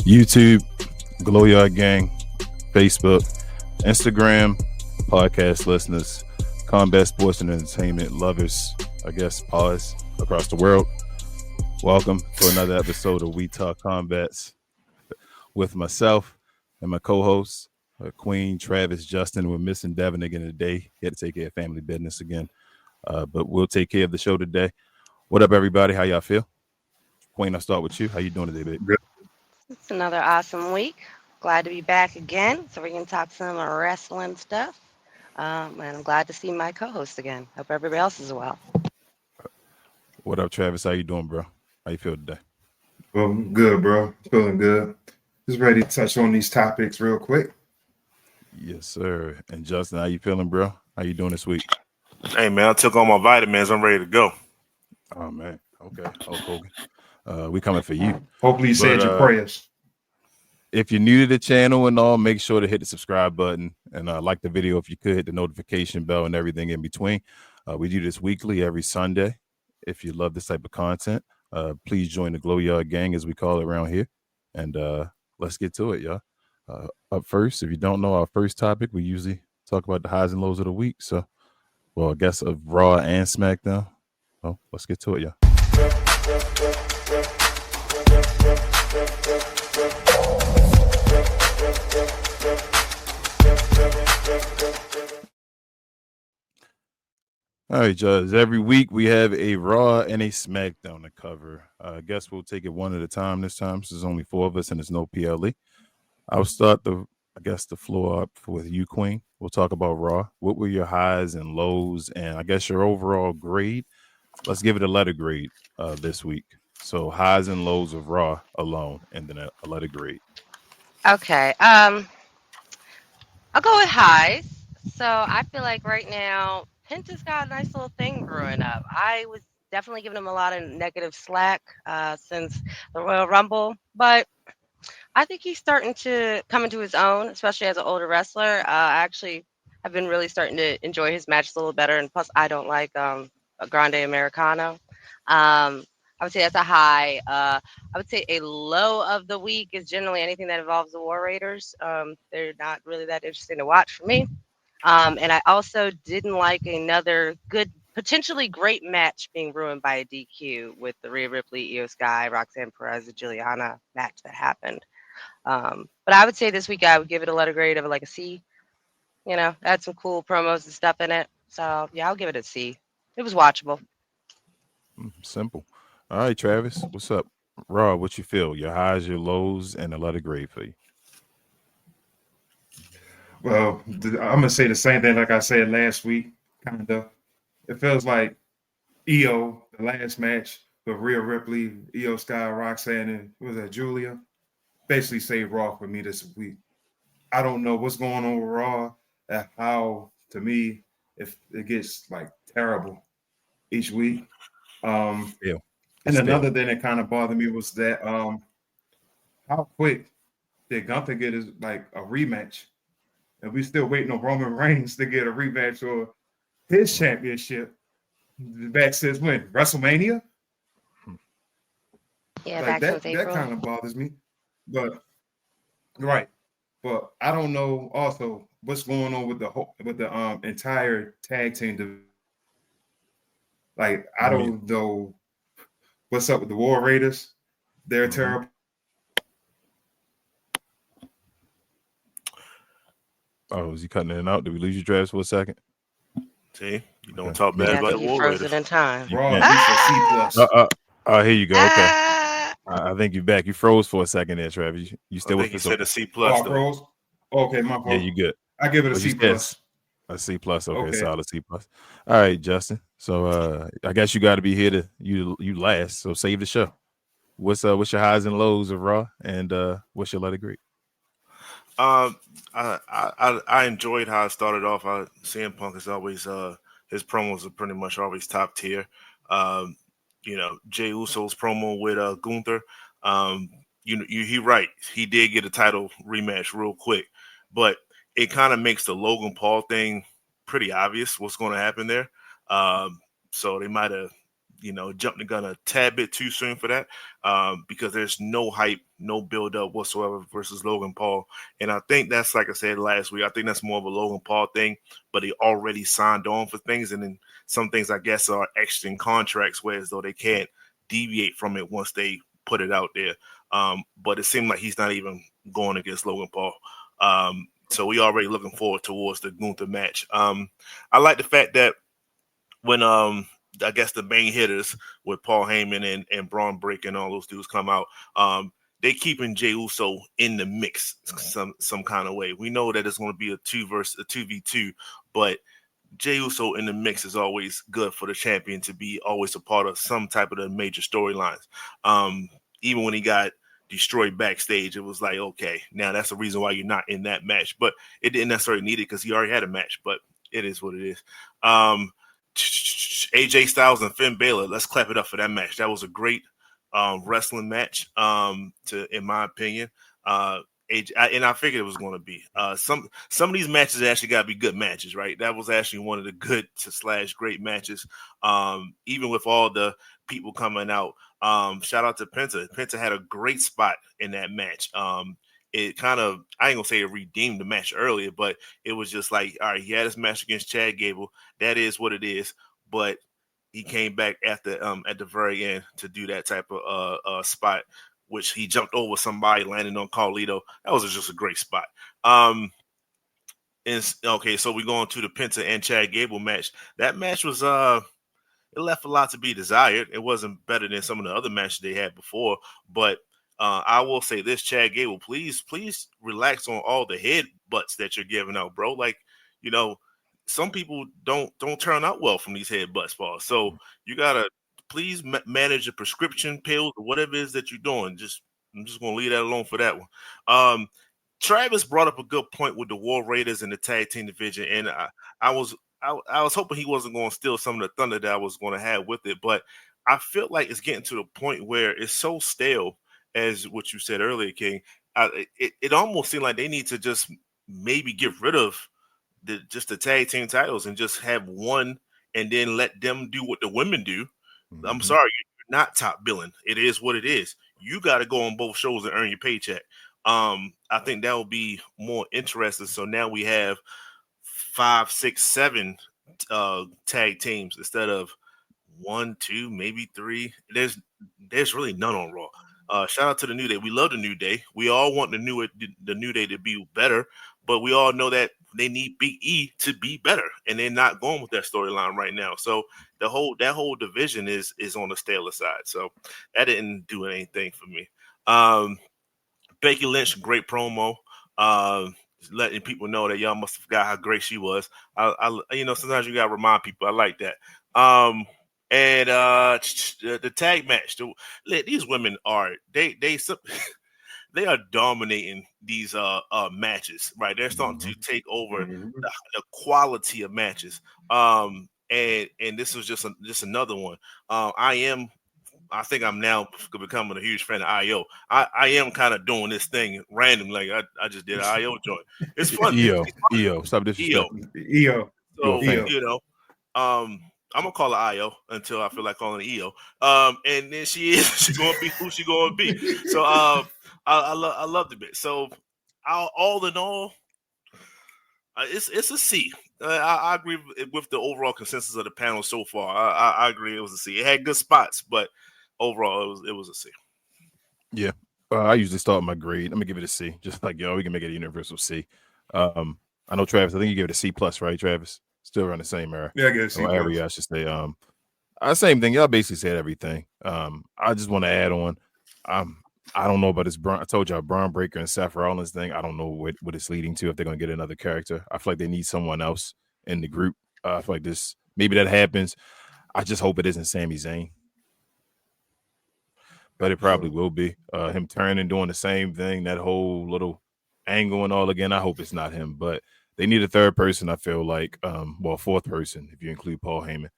YouTube, Glow Yard Gang, Facebook, Instagram, podcast listeners, combat sports and entertainment lovers, I guess, pause across the world. Welcome to another episode of We Talk Combats with myself and my co-hosts, Queen, Travis, Justin. We're missing Devin again today. He had to take care of family business again, but we'll take care of the show today. What up, everybody? How y'all feel? Queen, I'll start with you. How you doing today, baby? Good. It's another awesome week. Glad to be back again, so we can talk some wrestling stuff. And I'm glad to see my co-host again. Hope everybody else is well. What up, Travis? How you doing, bro? How you feel today? Well, good, bro. Feeling good. Just ready to touch on these topics real quick. Yes, sir. And Justin, how you feeling, bro? How you doing this week? Hey, man, I took all my vitamins. I'm ready to go. Oh, man. Okay. Hulk Hogan. We coming for you. Hopefully you said your prayers. If you're new to the channel and all, make sure to hit the subscribe button and like the video if you could, hit the notification bell and everything in between. We do this weekly every Sunday. If you love this type of content, please join the Glow Yard Gang, as we call it around here. And let's get to it, y'all. Up first, if you don't know our first topic, we usually talk about the highs and lows of the week. So, well, I guess of Raw and SmackDown. Well, let's get to it, y'all. All right, Judge. Every week we have a Raw and a SmackDown to cover. I guess we'll take it one at a time this time. Since there's only four of us and there's no PLE. I'll start the floor up with you, Queen. We'll talk about Raw. What were your highs and lows, and I guess your overall grade? Let's give it a letter grade this week. So highs and lows of Raw alone, and then a letter grade. Okay. I'll go with highs. So I feel like right now, Penta's got a nice little thing brewing up. I was definitely giving him a lot of negative slack since the Royal Rumble, but I think he's starting to come into his own, especially as an older wrestler. I actually have been really starting to enjoy his matches a little better, and plus I don't like a Grande Americano. I would say that's a high. I would say a low of the week is generally anything that involves the War Raiders. They're not really that interesting to watch for me. And I also didn't like another good, potentially great match being ruined by a DQ with the Rhea Ripley, Io Sky, Roxanne Perez, and Juliana match that happened. But I would say this week I would give it a letter grade of like a C. You know, had some cool promos and stuff in it. So yeah, I'll give it a C. It was watchable. Simple. All right, Travis, what's up? Raw, what you feel? Your highs, your lows, and a letter grade for you. Well, I'm going to say the same thing like I said last week, kind of. It feels like Io, the last match with Rhea Ripley, Io Sky, Roxanne, and was that Julia? Basically saved Raw for me this week. I don't know what's going on with Raw, and how, to me, if it gets, like, terrible each week. And another thing that kind of bothered me was that how quick did Gunther get his, like, a rematch? And we still waiting on Roman Reigns to get a rematch for his championship. Back since when? WrestleMania? Yeah, like back since that April. kind of bothers me. But right. But I don't know also what's going on with the entire tag team. Like, I don't know what's up with the War Raiders. They're terrible. Oh, is he cutting in and out? Did we lose you, Travis, for a second? See, you don't talk bad Yeah, I about think the you War froze Raiders. it in time. Raw, C+. Here you go. Okay. I think you're back. You froze for a second there, Travis. You still with us? You said a C+. Oh, I froze? Okay, my fault. Yeah, you good. I give it a C+. A C+. Okay, solid C+. All right, Justin. So I guess you got to be here to you last. So save the show. What's your highs and lows of Raw, and what's your letter grade? I enjoyed how it started off. CM Punk is always his promos are pretty much always top tier. Jey Uso's promo with Gunther. He right. He did get a title rematch real quick, but it kind of makes the Logan Paul thing pretty obvious what's going to happen there. So they might have, jumped the gun a tad bit too soon for that because there's no hype no build up whatsoever versus Logan Paul. And I think that's, like I said last week, I think that's more of a Logan Paul thing, but he already signed on for things. And then some things, I guess, are extra in contracts, whereas though they can't deviate from it once they put it out there. But it seemed like he's not even going against Logan Paul. So we already looking forward towards the Gunther match. I like the fact that when I guess the main hitters with Paul Heyman and Braun Breaker and all those dudes come out, they keeping Jey Uso in the mix some kind of way. We know that it's going to be a 2v2, but Jey Uso in the mix is always good for the champion to be always a part of some type of the major storylines. Even when he got destroyed backstage, it was like, okay, now that's the reason why you're not in that match. But it didn't necessarily need it because he already had a match, but it is what it is. AJ Styles and Finn Balor, let's clap it up for that match. That was a great wrestling match, in my opinion. And I figured it was going to be some of these matches actually got to be good matches, right? That was actually one of the good / great matches. Even with all the people coming out, shout out to Penta. Penta had a great spot in that match. It kind of, I ain't gonna say it redeemed the match earlier, but it was just like, all right, he had his match against Chad Gable. That is what it is. But he came back at the very end to do that type of spot, which he jumped over somebody, landing on Carlito. That was just a great spot. Okay, so we're going to the Penta and Chad Gable match. That match was it left a lot to be desired. It wasn't better than some of the other matches they had before, but I will say this, Chad Gable, please relax on all the headbutts that you're giving out, bro. Like, some people don't turn out well from these headbutts, Paul. So you gotta please manage your prescription pills or whatever it is that you're doing. I'm just gonna leave that alone for that one. Travis brought up a good point with the War Raiders and the tag team division, and I was hoping he wasn't going to steal some of the thunder that I was going to have with it, but I feel like it's getting to the point where it's so stale, as what you said earlier, King. It almost seemed like they need to just maybe get rid of the tag team titles and just have one, and then let them do what the women do. Mm-hmm. I'm sorry, you're not top billing. It is what it is. You got to go on both shows and earn your paycheck. I think that will be more interesting. So now we have 5, 6, 7 tag teams instead of 1, 2, maybe 3. There's really none on Raw. Shout out to the New Day. We love the New Day. We all want the New Day to be better, but we all know that they need Big E to be better, and they're not going with that storyline right now. So that whole division is on the staler side. So that didn't do anything for me. Becky Lynch, great promo. Letting people know that y'all must have forgot how great she was. I sometimes you gotta remind people. I like that. And the tag match. These women are they are dominating these matches, right? They're starting to take over the quality of matches. And this was just another one. I think I'm now becoming a huge fan of IO. I am kind of doing this thing random, like I just did an IO joint. It's fun. EO, stop disrespecting. EO. So I'm gonna call her IO until I feel like calling her EO. And then she's gonna be who she's gonna be. So I loved the bit. So all in all, it's a C. I agree with the overall consensus of the panel so far. I agree it was a C. It had good spots, but overall it was a C. Yeah, I usually start my grade. I'm gonna give it a C. Just like we can make it a universal C. I know Travis. I think you gave it a C plus, right, Travis? Still around the same area. Yeah, I give it a C. Area, I should say. Same thing. Y'all basically said everything. I just want to add on. I don't know about this. I told y'all Braun Breaker and Seth Rollins thing. I don't know what it's leading to. If they're gonna get another character, I feel like they need someone else in the group. I feel like this. Maybe that happens. I just hope it isn't Sami Zayn. But it probably will be. Him turning, doing the same thing, that whole little angle and all again. I hope it's not him. But they need a third person, I feel like. A fourth person, if you include Paul Heyman.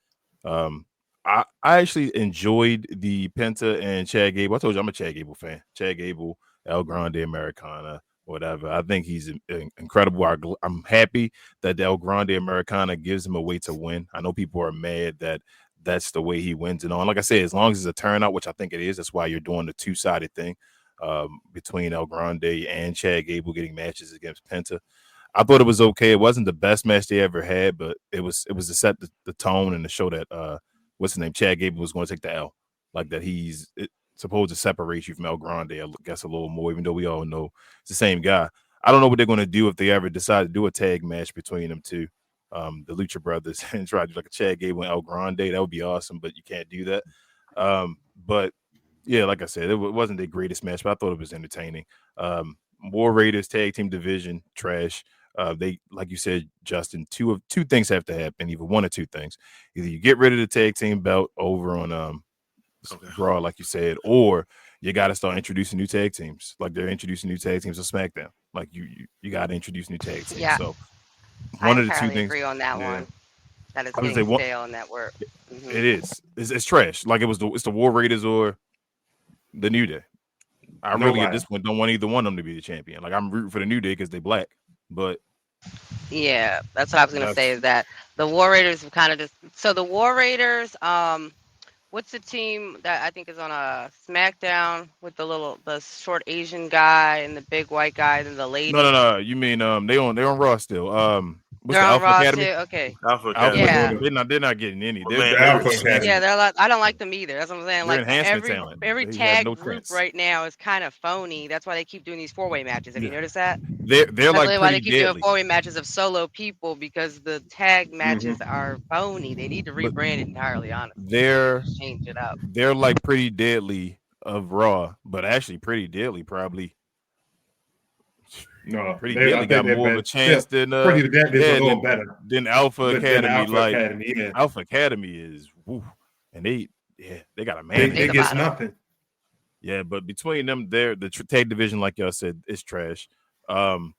I actually enjoyed the Penta and Chad Gable. I told you I'm a Chad Gable fan. Chad Gable, El Grande Americana, whatever. I think he's incredible. I'm happy that the El Grande Americana gives him a way to win. I know people are mad that that's the way he wins and all. And like I said, as long as it's a turnout, which I think it is, that's why you're doing the two-sided thing. between El Grande and Chad Gable getting matches against Penta. I thought it was okay. It wasn't the best match they ever had, but it was to set the tone and to show that what's his name, Chad Gable was going to take the L, like that he's supposed to separate you from El Grande, I guess, a little more, even though we all know it's the same guy. I don't know what they're going to do if they ever decide to do a tag match between them two, the Lucha Brothers, and try to do like a Chad Gable and El Grande. That would be awesome, but you can't do that. But yeah, like I said, it wasn't the greatest match, but I thought it was entertaining. War Raiders tag team division trash. They, like you said, Justin, two things have to happen, either one or two things. Either you get rid of the tag team belt over on Raw, like you said, or you got to start introducing new tag teams. Like they're introducing new tag teams on SmackDown. Like you got to introduce new tag teams. Yeah. So I one of the two entirely things. agree on that one. That is I was gonna getting say, stale in that work. Mhm. It is. It's trash. Like it's the War Raiders or the New Day. I really at this point don't want either one of them to be the champion. Like I'm rooting for the New Day because they black, but Yeah, that's what I was gonna say. Is that the War Raiders kind of just so the War Raiders. What's the team that I think is on a SmackDown with the short Asian guy and the big white guy and the lady? No. You mean they on Raw still? What's They're the on Alpha Raw Academy? too. Okay. Alpha Alpha Academy. Yeah. They're not getting any. Oh, They're man, The Alpha they're- Academy. Yeah, they're like I don't like them either. That's what I'm saying. They're Like enhancement talent. every They tag have no group chance. right now is kind of phony. That's why they keep doing these 4-way matches. Have you Yeah. noticed that? They're That's like really why they pretty keep deadly. doing 4-way matches of solo people because the tag matches are phony. They need to But rebrand it entirely. Honestly, They're just change it up. they're like pretty deadly of Raw, but actually pretty deadly probably. No, Pretty I deadly think got they're more of better. a chance than Pretty Deadly is a little better than Alpha than Academy. Alpha Like Academy. Yeah, Alpha Academy is woo, and they got a man. they Think get about it. nothing. Yeah, but between them, the tag division, like y'all said, is trash. CM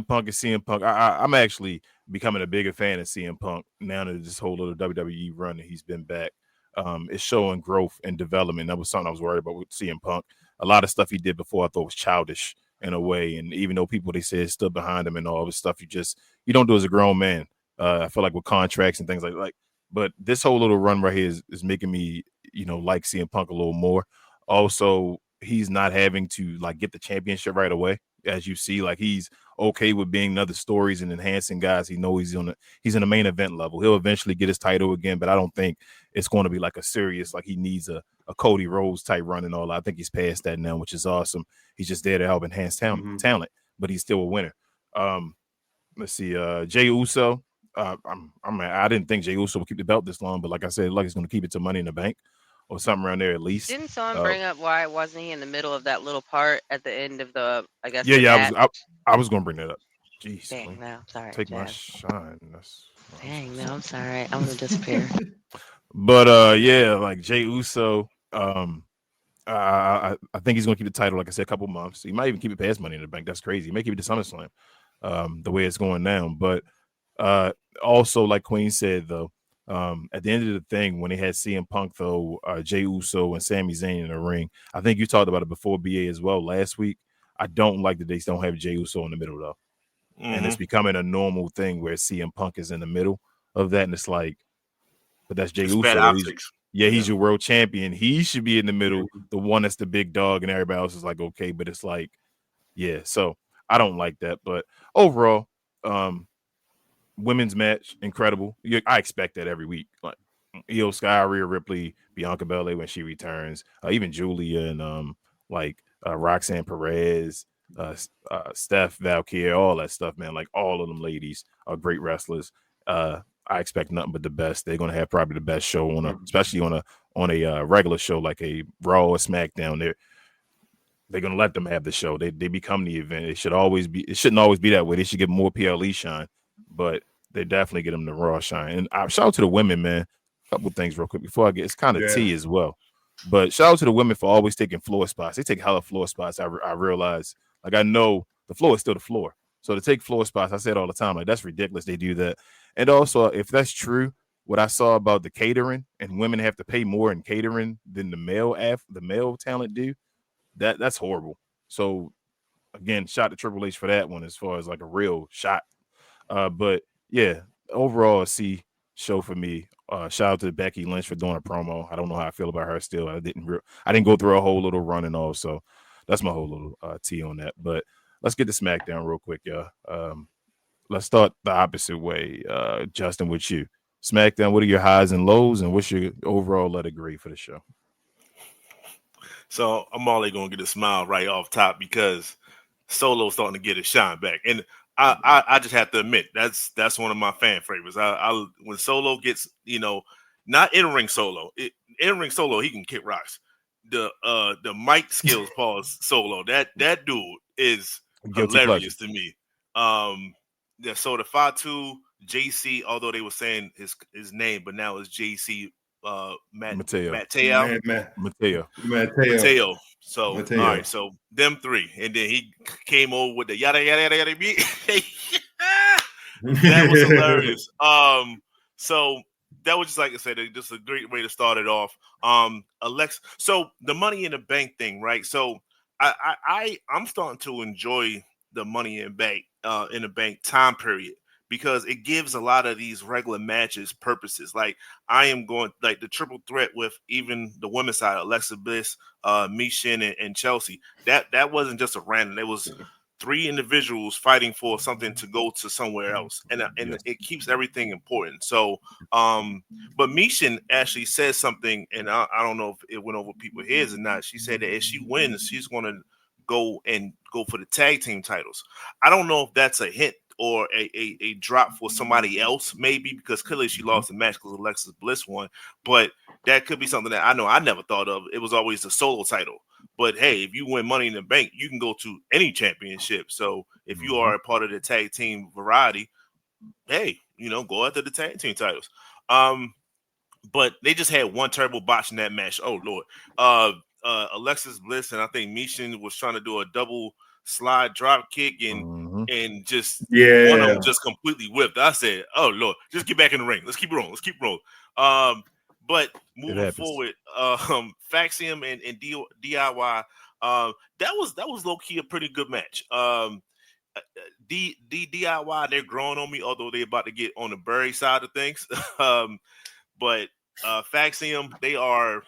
Punk is CM Punk. I'm actually becoming a bigger fan of CM Punk now that this whole little WWE run that he's been back. It's showing growth and development. That was something I was worried about with CM Punk. A lot of stuff he did before I thought was childish in a way, and even though people they said stood behind him and all this stuff, you don't do as a grown man. I feel like with contracts and things like. But this whole little run right here is making me like CM Punk a little more. Also, he's not having to like get the championship right away. As you see, like he's okay with being other stories and enhancing guys. He knows he's in the main event level. He'll eventually get his title again, but I don't think it's going to be like a serious, like he needs a Cody Rhodes type run and all that. I think he's past that now, which is awesome. He's just there to help enhance talent, but he's still a winner. Let's see, Jey Uso. I didn't think Jey Uso would keep the belt this long, but like I said, like he's going to keep it to Money in the Bank or something around there at least. Didn't someone bring up why wasn't he in the middle of that little part at the end of the? I guess. I was going to bring that up. Jeez, Dang, no, sorry. take my Jazz. shine. Dang, no, I'm sorry. I'm gonna disappear. But yeah, like Jey Uso, I think he's gonna keep the title, like I said, a couple months. He might even keep it past Money in the Bank. That's crazy. He may keep it to SummerSlam, the way it's going now. But also, like Queen said, though, at the end of the thing, when they had CM Punk, though, Jey Uso and Sami Zayn in the ring, I think you talked about it before, BA, as well last week. I don't like that they don't have Jey Uso in the middle, though. And it's becoming a normal thing where CM Punk is in the middle of that, and it's like, but that's Jey Uso. He's your world champion. He should be in the middle, the one that's the big dog, and everybody else is like, okay, but it's like, yeah. So I don't like that. But overall, women's match, incredible. I expect that every week. Like Io Sky, Rhea Ripley, Bianca Belair when she returns, even Julia and Roxanne Perez, Steph, Valkyrie, all that stuff, man. Like all of them ladies are great wrestlers. I expect nothing but the best. They're gonna have probably the best show especially on a regular show like a Raw or SmackDown. They're gonna let them have the show. They become the event. It shouldn't always be that way. They should get more PLE shine, but they definitely get them the Raw shine. And shout out to the women, man. A couple things real quick before I get. It's kind of tea as well, but shout out to the women for always taking floor spots. They take hella floor spots. I realize, like I know the floor is still the floor. So to take floor spots, I say it all the time, like that's ridiculous. They do that. And also, if that's true, what I saw about the catering and women have to pay more in catering than the male talent do, that's horrible. So again, shout to Triple H for that one as far as like a real shot. But yeah, overall, a C show for me. Shout out to Becky Lynch for doing a promo. I don't know how I feel about her still. I didn't go through a whole little run and all. So that's my whole little tea on that. But let's get to SmackDown real quick, y'all. Let's start the opposite way. Justin, with you. SmackDown, what are your highs and lows, and what's your overall letter grade for the show? So I'm only gonna get a smile right off top because Solo's starting to get his shine back, and I just have to admit that's one of my fan favorites. I when Solo gets, not in ring Solo, in ring Solo he can kick rocks. The mic skills, pause Solo. That dude is Guilty hilarious to me. Yeah. So the 5'2" JC, although they were saying his name, but now it's JC Mateo. Mateo. So Mateo. All right, so them three, and then he came over with the yada yada yada yada. That was hilarious. So that was just like I said, just a great way to start it off. Alexa. So the Money in the Bank thing, right? So I'm starting to enjoy the Money in the Bank time period, because it gives a lot of these regular matches purposes. Like I am going like the triple threat with even the women's side, Alexa Bliss, Michin, and Chelsea. That wasn't just a random. It was 3 individuals fighting for something to go to somewhere else, and it keeps everything important. So, but Michin actually says something, and I don't know if it went over people's heads or not. She said that if she wins, she's going to go for the tag team titles. I don't know if that's a hint or a drop for somebody else, maybe, because clearly she lost the match because Alexa Bliss won. But that could be something that I know I never thought of. It was always the solo title. But hey, if you win Money in the Bank, you can go to any championship. So if you are a part of the tag team variety, hey, go after the tag team titles. But they just had one terrible botch in that match. Oh Lord. Alexis Bliss and I think Michin was trying to do a double slide drop kick and just one of them just completely whipped. I said, "Oh Lord, just get back in the ring. Let's keep rolling. But moving forward, Faxium and DIY, that was low key a pretty good match. DIY, they're growing on me, although they're about to get on the Bury side of things. But Faxium, they are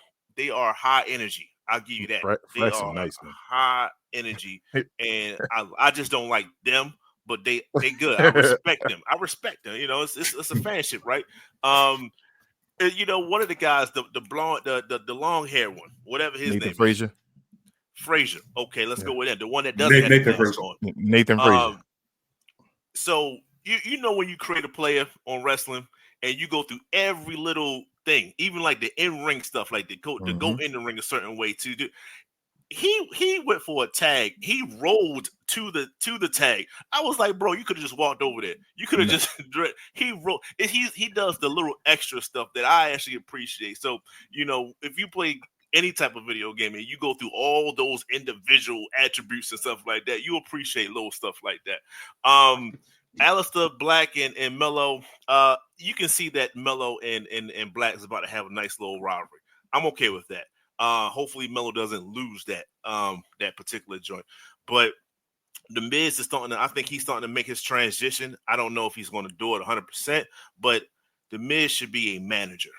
high energy. I'll give you that. They are nice, high energy, and I just don't like them, but they good. I respect them. It's a fanship, right? One of the guys, the blonde, the long hair one, whatever his name is. Frazier. Okay, let's go with that. The one that doesn't have the mask on. Nathan Frazier. So when you create a player on wrestling and you go through every little thing, even like the in-ring stuff, like to go in the ring a certain way to do. He went for a tag. He rolled to the tag. I was like, bro, you could have just walked over there. You could have just he rolled. He does the little extra stuff that I actually appreciate. So if you play any type of video game and you go through all those individual attributes and stuff like that, you appreciate little stuff like that. Aleister Black and Mello, you can see that Mello and Black is about to have a nice little rivalry. I'm okay with that. Hopefully Mello doesn't lose that particular joint. But the Miz is I think he's starting to make his transition. I don't know if he's going to do it 100%, but the Miz should be a manager.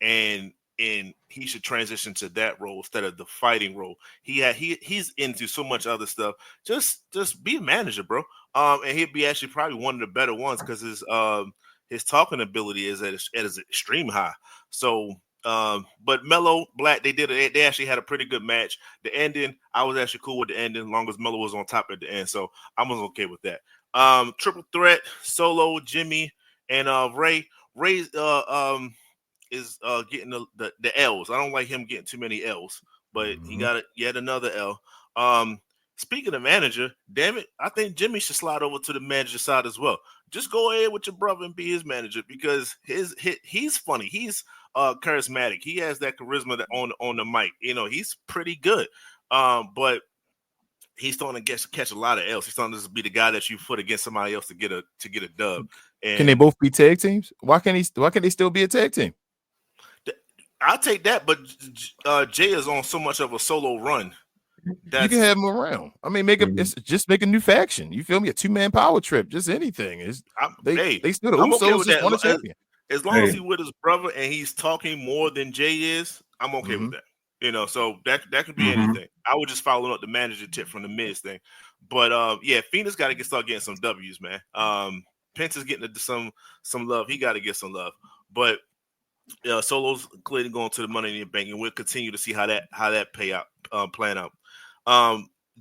And he should transition to that role instead of the fighting role. He's into so much other stuff. Just be a manager, bro. And he'd be actually probably one of the better ones because his talking ability is at an extreme high. So, but Mello, Black, they actually had a pretty good match. The ending, I was actually cool with the ending, as long as Mello was on top at the end. So I was okay with that. Triple threat, Solo, Jimmy, and Ray. Ray is getting the L's. I don't like him getting too many L's, but he got yet another L. Speaking of manager, damn it, I think Jimmy should slide over to the manager side as well. Just go ahead with your brother and be his manager because he's funny. He's charismatic. He has that charisma on the mic. He's pretty good. But he's starting to catch a lot of L's. He's starting to be the guy that you put against somebody else to get a dub. And can they both be tag teams? Why can't they still be a tag team? I'll take that, but Jay is on so much of a solo run. You can have him around. I mean, make a new faction. You feel me? A 2-man power trip, just anything. They still the Usos okay just won a champion. As long as he's with his brother and he's talking more than Jay is, I'm okay with that. So that could be anything. I would just follow up the manager tip from the Miz thing. But yeah, Phoenix got to start getting some W's, man. Pence is getting some love. He got to get some love. But Solo's clearly going to the Money in the Bank, and we'll continue to see how that plan out.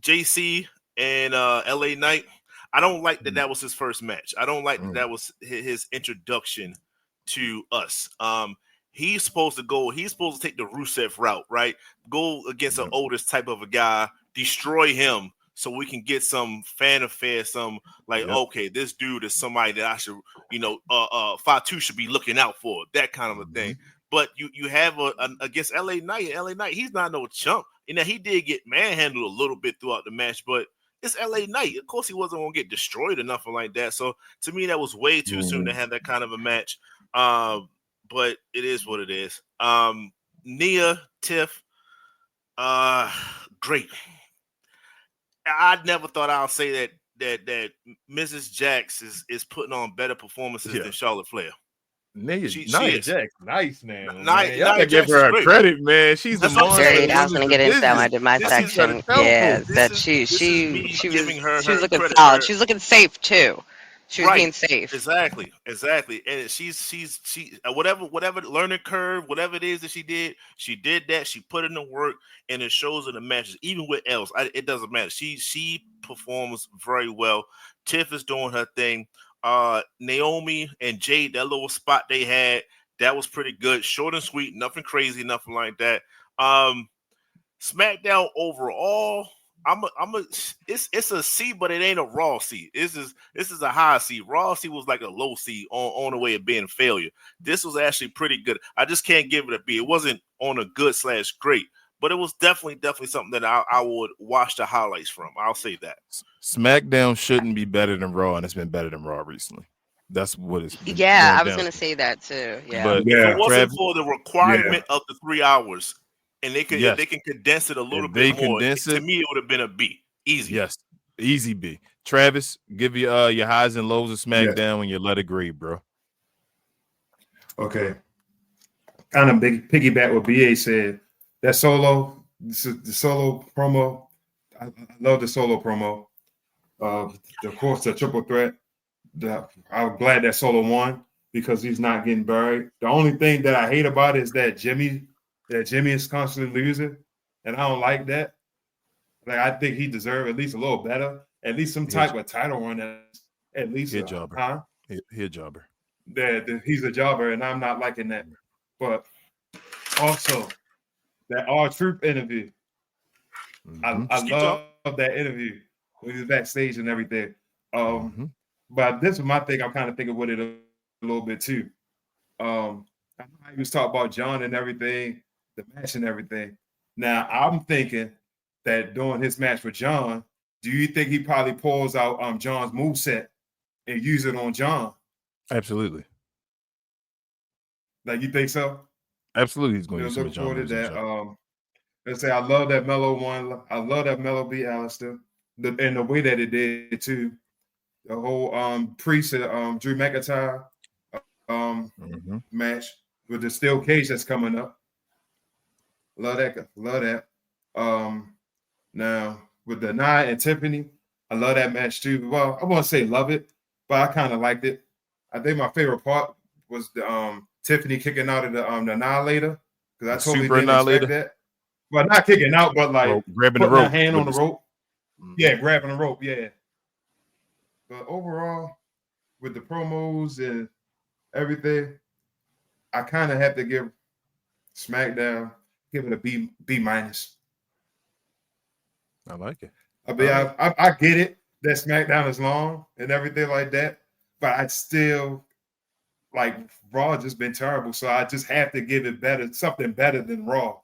JC and LA Knight. I don't like that was his first match. I don't like that was his introduction to us. He's supposed to take the Rusev route, right? Go against an Otis type of a guy, destroy him, so we can get some fan affair, okay, this dude is somebody that I should, Fatu should be looking out for, that kind of a thing. But you have against LA Knight, he's not no chump. He did get manhandled a little bit throughout the match, but it's LA Knight. Of course, he wasn't going to get destroyed or nothing like that. So to me, that was way too soon to have that kind of a match. But it is what it is. Nia, Tiff, great. I never thought I'll say that Mrs. Jax is putting on better performances than Charlotte Flair. Nia Jax, nice man. Y'all gotta give her a credit, man. She's the monster. I was going to get into that when I did my section. Yeah, that she was looking solid. She's looking safe too. She was being safe. Exactly. And she's whatever learning curve, whatever it is that she did that. She put in the work, and it shows in the matches. Even with else, it doesn't matter. She performs very well. Tiff is doing her thing. Naomi and Jade, that little spot they had, that was pretty good. Short and sweet, nothing crazy, nothing like that. SmackDown overall, it's a C, but it ain't a Raw C. This is a high C. Raw C was like a low C on the way of being failure. This was actually pretty good. I just can't give it a B. It wasn't on a good/great, but it was definitely something that I would watch the highlights from. I'll say that. SmackDown shouldn't be better than Raw, and it's been better than Raw recently. That's what it's been. Yeah, I was going to say that too. Yeah. But if it wasn't for the requirement of the 3 hours, and if they can condense it a little bit more, to me it would have been a B. Easy. Yes, easy B. Travis, give you your highs and lows of SmackDown when you let it agree, bro. Okay. Kind of big piggyback what BA said. That Solo, the Solo promo, I love the Solo promo. Of course, the triple threat. I'm glad that Solo won because he's not getting buried. The only thing that I hate about it is that Jimmy is constantly losing, and I don't like that. Like, I think he deserved at least a little better, at least some type of title run. At least he a jobber. He a jobber. He's a jobber, and I'm not liking that. But also, that R-Truth interview. I love that interview when he's backstage and everything. But this is my thing. I'm kind of thinking with it a little bit too. I know he was talking about John and everything, the match and everything. Now I'm thinking that during his match with John, do you think he probably pulls out John's moveset and use it on John? Absolutely. Like, you think so? Absolutely, he's going to use it with John. Let's say I love that Mellow one. I love that Mellow beat Alistair, and the way that it did too. The whole Priest and Drew McIntyre match with the steel cage that's coming up. Love that. Now with the Nia and Tiffany, I love that match too. Well, I won't say love it, but I kind of liked it. I think my favorite part was the Tiffany kicking out of the Annihilator, because I totally didn't expect that. Well, not kicking out, but like grabbing the rope, hand on the rope. Yeah, grabbing the rope. Yeah. But overall, with the promos and everything, I kind of have to give SmackDown, give it a B minus. I like it. I mean, I get it that SmackDown is long and everything like that, but I still like Raw just been terrible, so I just have to give it something better than Raw.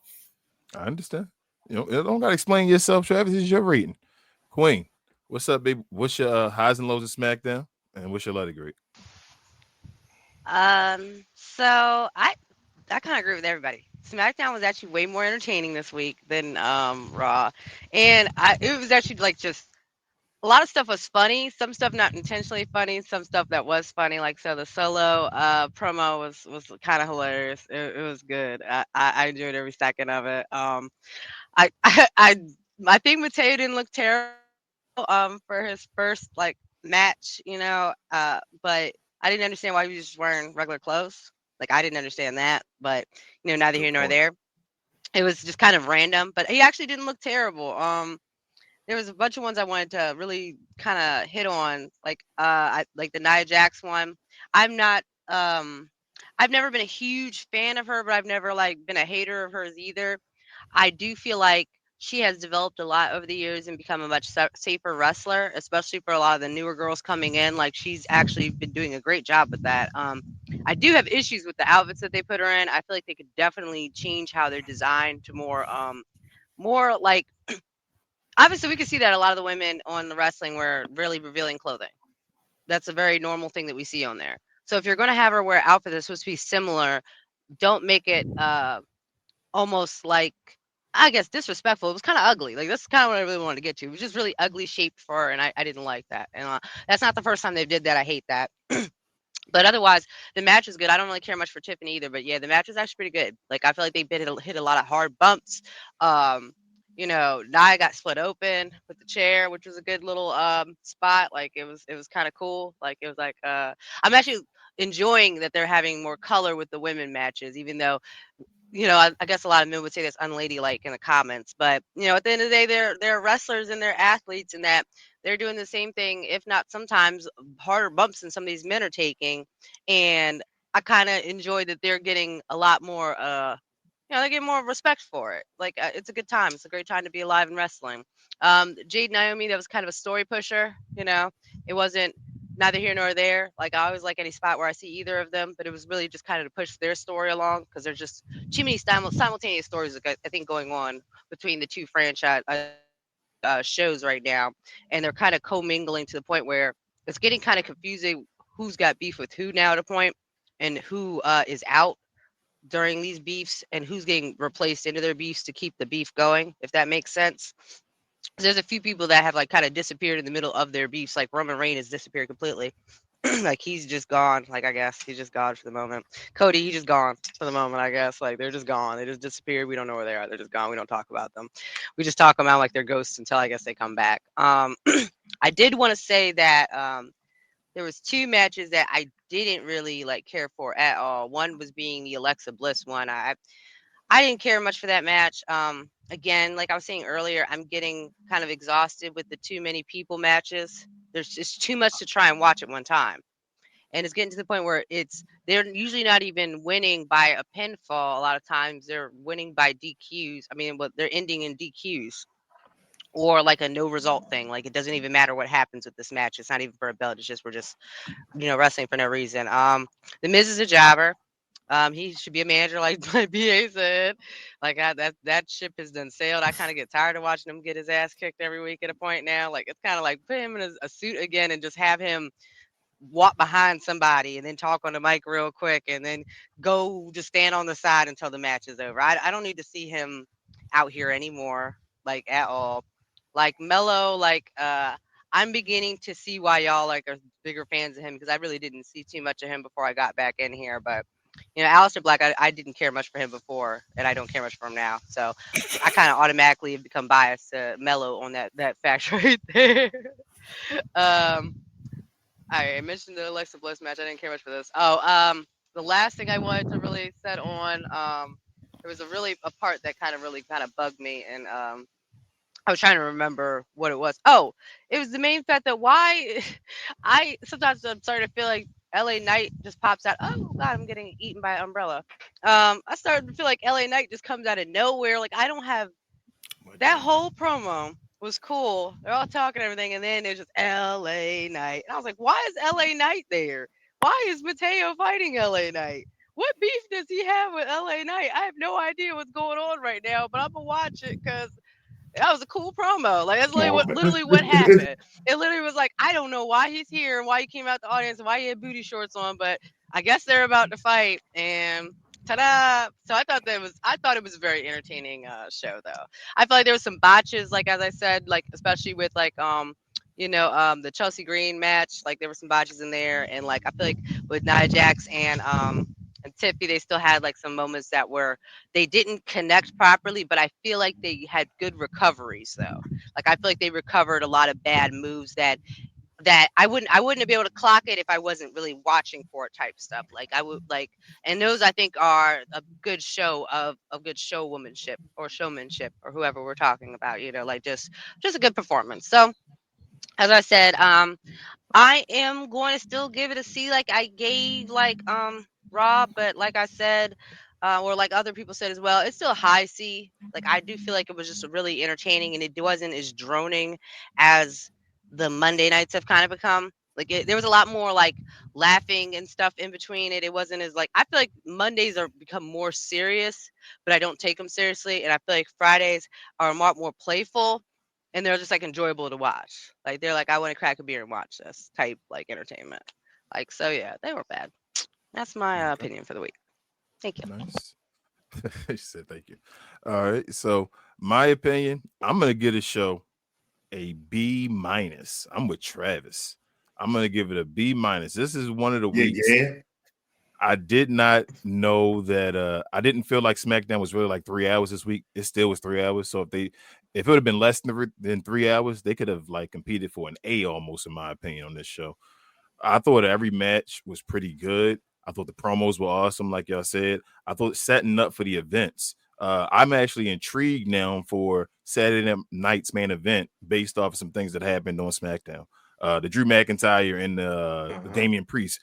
I understand. You don't gotta explain yourself, Travis. It's your rating. Queen, what's up, baby? What's your highs and lows of SmackDown, and what's your let it grade? So I kind of agree with everybody. SmackDown was actually way more entertaining this week than Raw, and it was actually like just a lot of stuff was funny. Some stuff not intentionally funny. Some stuff that was funny. Like so, the solo promo was kind of hilarious. It was good. I enjoyed every second of it. I I think Mateo didn't look terrible for his first like match, but I didn't understand why he was just wearing regular clothes. Like I didn't understand that, but neither Good here nor point. there. It was just kind of random, but he actually didn't look terrible. There was a bunch of ones I wanted to really kind of hit on, like the Nia Jax one. I'm not I've never been a huge fan of her, but I've never like been a hater of hers either. I do feel like she has developed a lot over the years and become a much safer wrestler, especially for a lot of the newer girls coming in. Like she's actually been doing a great job with that. I do have issues with the outfits that they put her in. I feel like they could definitely change how they're designed to more like obviously we can see that a lot of the women on the wrestling wear really revealing clothing. That's a very normal thing that we see on there. So if you're going to have her wear outfits that's supposed to be similar, don't make it almost like I guess disrespectful. It was kind of ugly. Like that's kind of what I really wanted to get to. It was just really ugly shaped for her, and I didn't like that. And that's not the first time they did that. I hate that. But otherwise, the match was good. I don't really care much for Tiffany either, but yeah, the match was actually pretty good. Like I feel like they hit a lot of hard bumps. Um, Nia got split open with the chair, which was a good little spot. Like it was kind of cool. Like it was like I'm actually enjoying that they're having more color with the women matches, even though I guess a lot of men would say that's unladylike in the comments, but at the end of the day, they're wrestlers and they're athletes, and that they're doing the same thing, if not sometimes harder bumps than some of these men are taking. And I kind of enjoy that they're getting a lot more, they get more respect for it. Like it's a good time. It's a great time to be alive in wrestling. Jade Naomi, that was kind of a story pusher. It wasn't neither here nor there. Like I always like any spot where I see either of them, but it was really just kind of to push their story along because there's just too many simultaneous stories I think going on between the two franchise shows right now, and they're kind of commingling to the point where it's getting kind of confusing who's got beef with who now at a point, and who is out during these beefs and who's getting replaced into their beefs to keep the beef going, if that makes sense. There's a few people that have like kind of disappeared in the middle of their beefs, like Roman Reigns has disappeared completely. Like he's just gone. Like I guess he's just gone for the moment. Cody, he's just gone for the moment. I guess like they're just gone. They just disappeared. We don't know where they are. They're just gone. We don't talk about them. We just talk them out like they're ghosts until I guess they come back. I did want to say that there was two matches that I didn't really like care for at all. One was being the Alexa Bliss one. I didn't care much for that match. Again, like I was saying earlier, I'm getting kind of exhausted with the too many people matches. There's just too much to try and watch at one time. And it's getting to the point where they're usually not even winning by a pinfall. A lot of times they're winning by DQs. I mean, but they're ending in DQs or like a no result thing. Like it doesn't even matter what happens with this match. It's not even for a belt. It's just we're just wrestling for no reason. The Miz is a jobber. He should be a manager, like my BA said. Like that ship has done sailed. I kind of get tired of watching him get his ass kicked every week at a point now. Like it's kind of like put him in a suit again and just have him walk behind somebody and then talk on the mic real quick and then go just stand on the side until the match is over. I don't need to see him out here anymore, like at all. Like Mello, I'm beginning to see why y'all like are bigger fans of him because I really didn't see too much of him before I got back in here. But Aleister Black, I didn't care much for him before, and I don't care much for him now. So I kind of automatically have become biased to Mello on that fact right there. I mentioned the Alexa Bliss match. I didn't care much for this. The last thing I wanted to really set on, there was a part that really bugged me, and I was trying to remember what it was. Oh, it was the main fact that why I'm starting to feel like LA Knight just pops out. Oh God, I'm getting eaten by an umbrella. I started to feel like LA Knight just comes out of nowhere. Like I don't have that whole promo was cool. They're all talking and everything, and then there's just LA Knight. And I was like, why is LA Knight there? Why is Mateo fighting LA Knight? What beef does he have with LA Knight? I have no idea what's going on right now, but I'm gonna watch it because that was a cool promo. Like that's literally what happened. It literally was like, I don't know why he's here and why he came out the audience and why he had booty shorts on, but I guess they're about to fight and ta-da. So I thought it was a very entertaining show though. I feel like there was some botches, like as I said, like especially with the Chelsea Green match, like there were some botches in there, and like I feel like with Nia Jax and Tiffy, they still had like some moments that were they didn't connect properly, but I feel like they had good recoveries though. Like I feel like they recovered a lot of bad moves that I wouldn't be able to clock it if I wasn't really watching for it type stuff. Like I would like, and those I think are a good show of good showwomanship or showmanship or whoever we're talking about. Like just a good performance. So as I said, I am going to still give it a C, like I gave like Raw, but like I said, or like other people said as well, it's still a high C. Like I do feel like it was just really entertaining, and it wasn't as droning as the Monday nights have kind of become. Like there was a lot more like laughing and stuff in between it. It wasn't as like I feel like Mondays are become more serious, but I don't take them seriously, and I feel like Fridays are a lot more playful and they're just like enjoyable to watch. Like they're like, I want to crack a beer and watch this type like entertainment. Like so, yeah, they were bad. That's my opinion for the week. Thank you. Nice. She said thank you. All right. So my opinion, I'm gonna give the show a B minus. I'm with Travis. I'm gonna give it a B minus. This is one of the weeks. Yeah. I did not know that I didn't feel like SmackDown was really like 3 hours this week. It still was 3 hours. So if it would have been less than 3 hours, they could have like competed for an A almost, in my opinion, on this show. I thought every match was pretty good. I thought the promos were awesome, like y'all said. I thought setting up for the events. I'm actually intrigued now for Saturday night's main event based off of some things that happened on SmackDown. The Drew McIntyre and the Damian Priest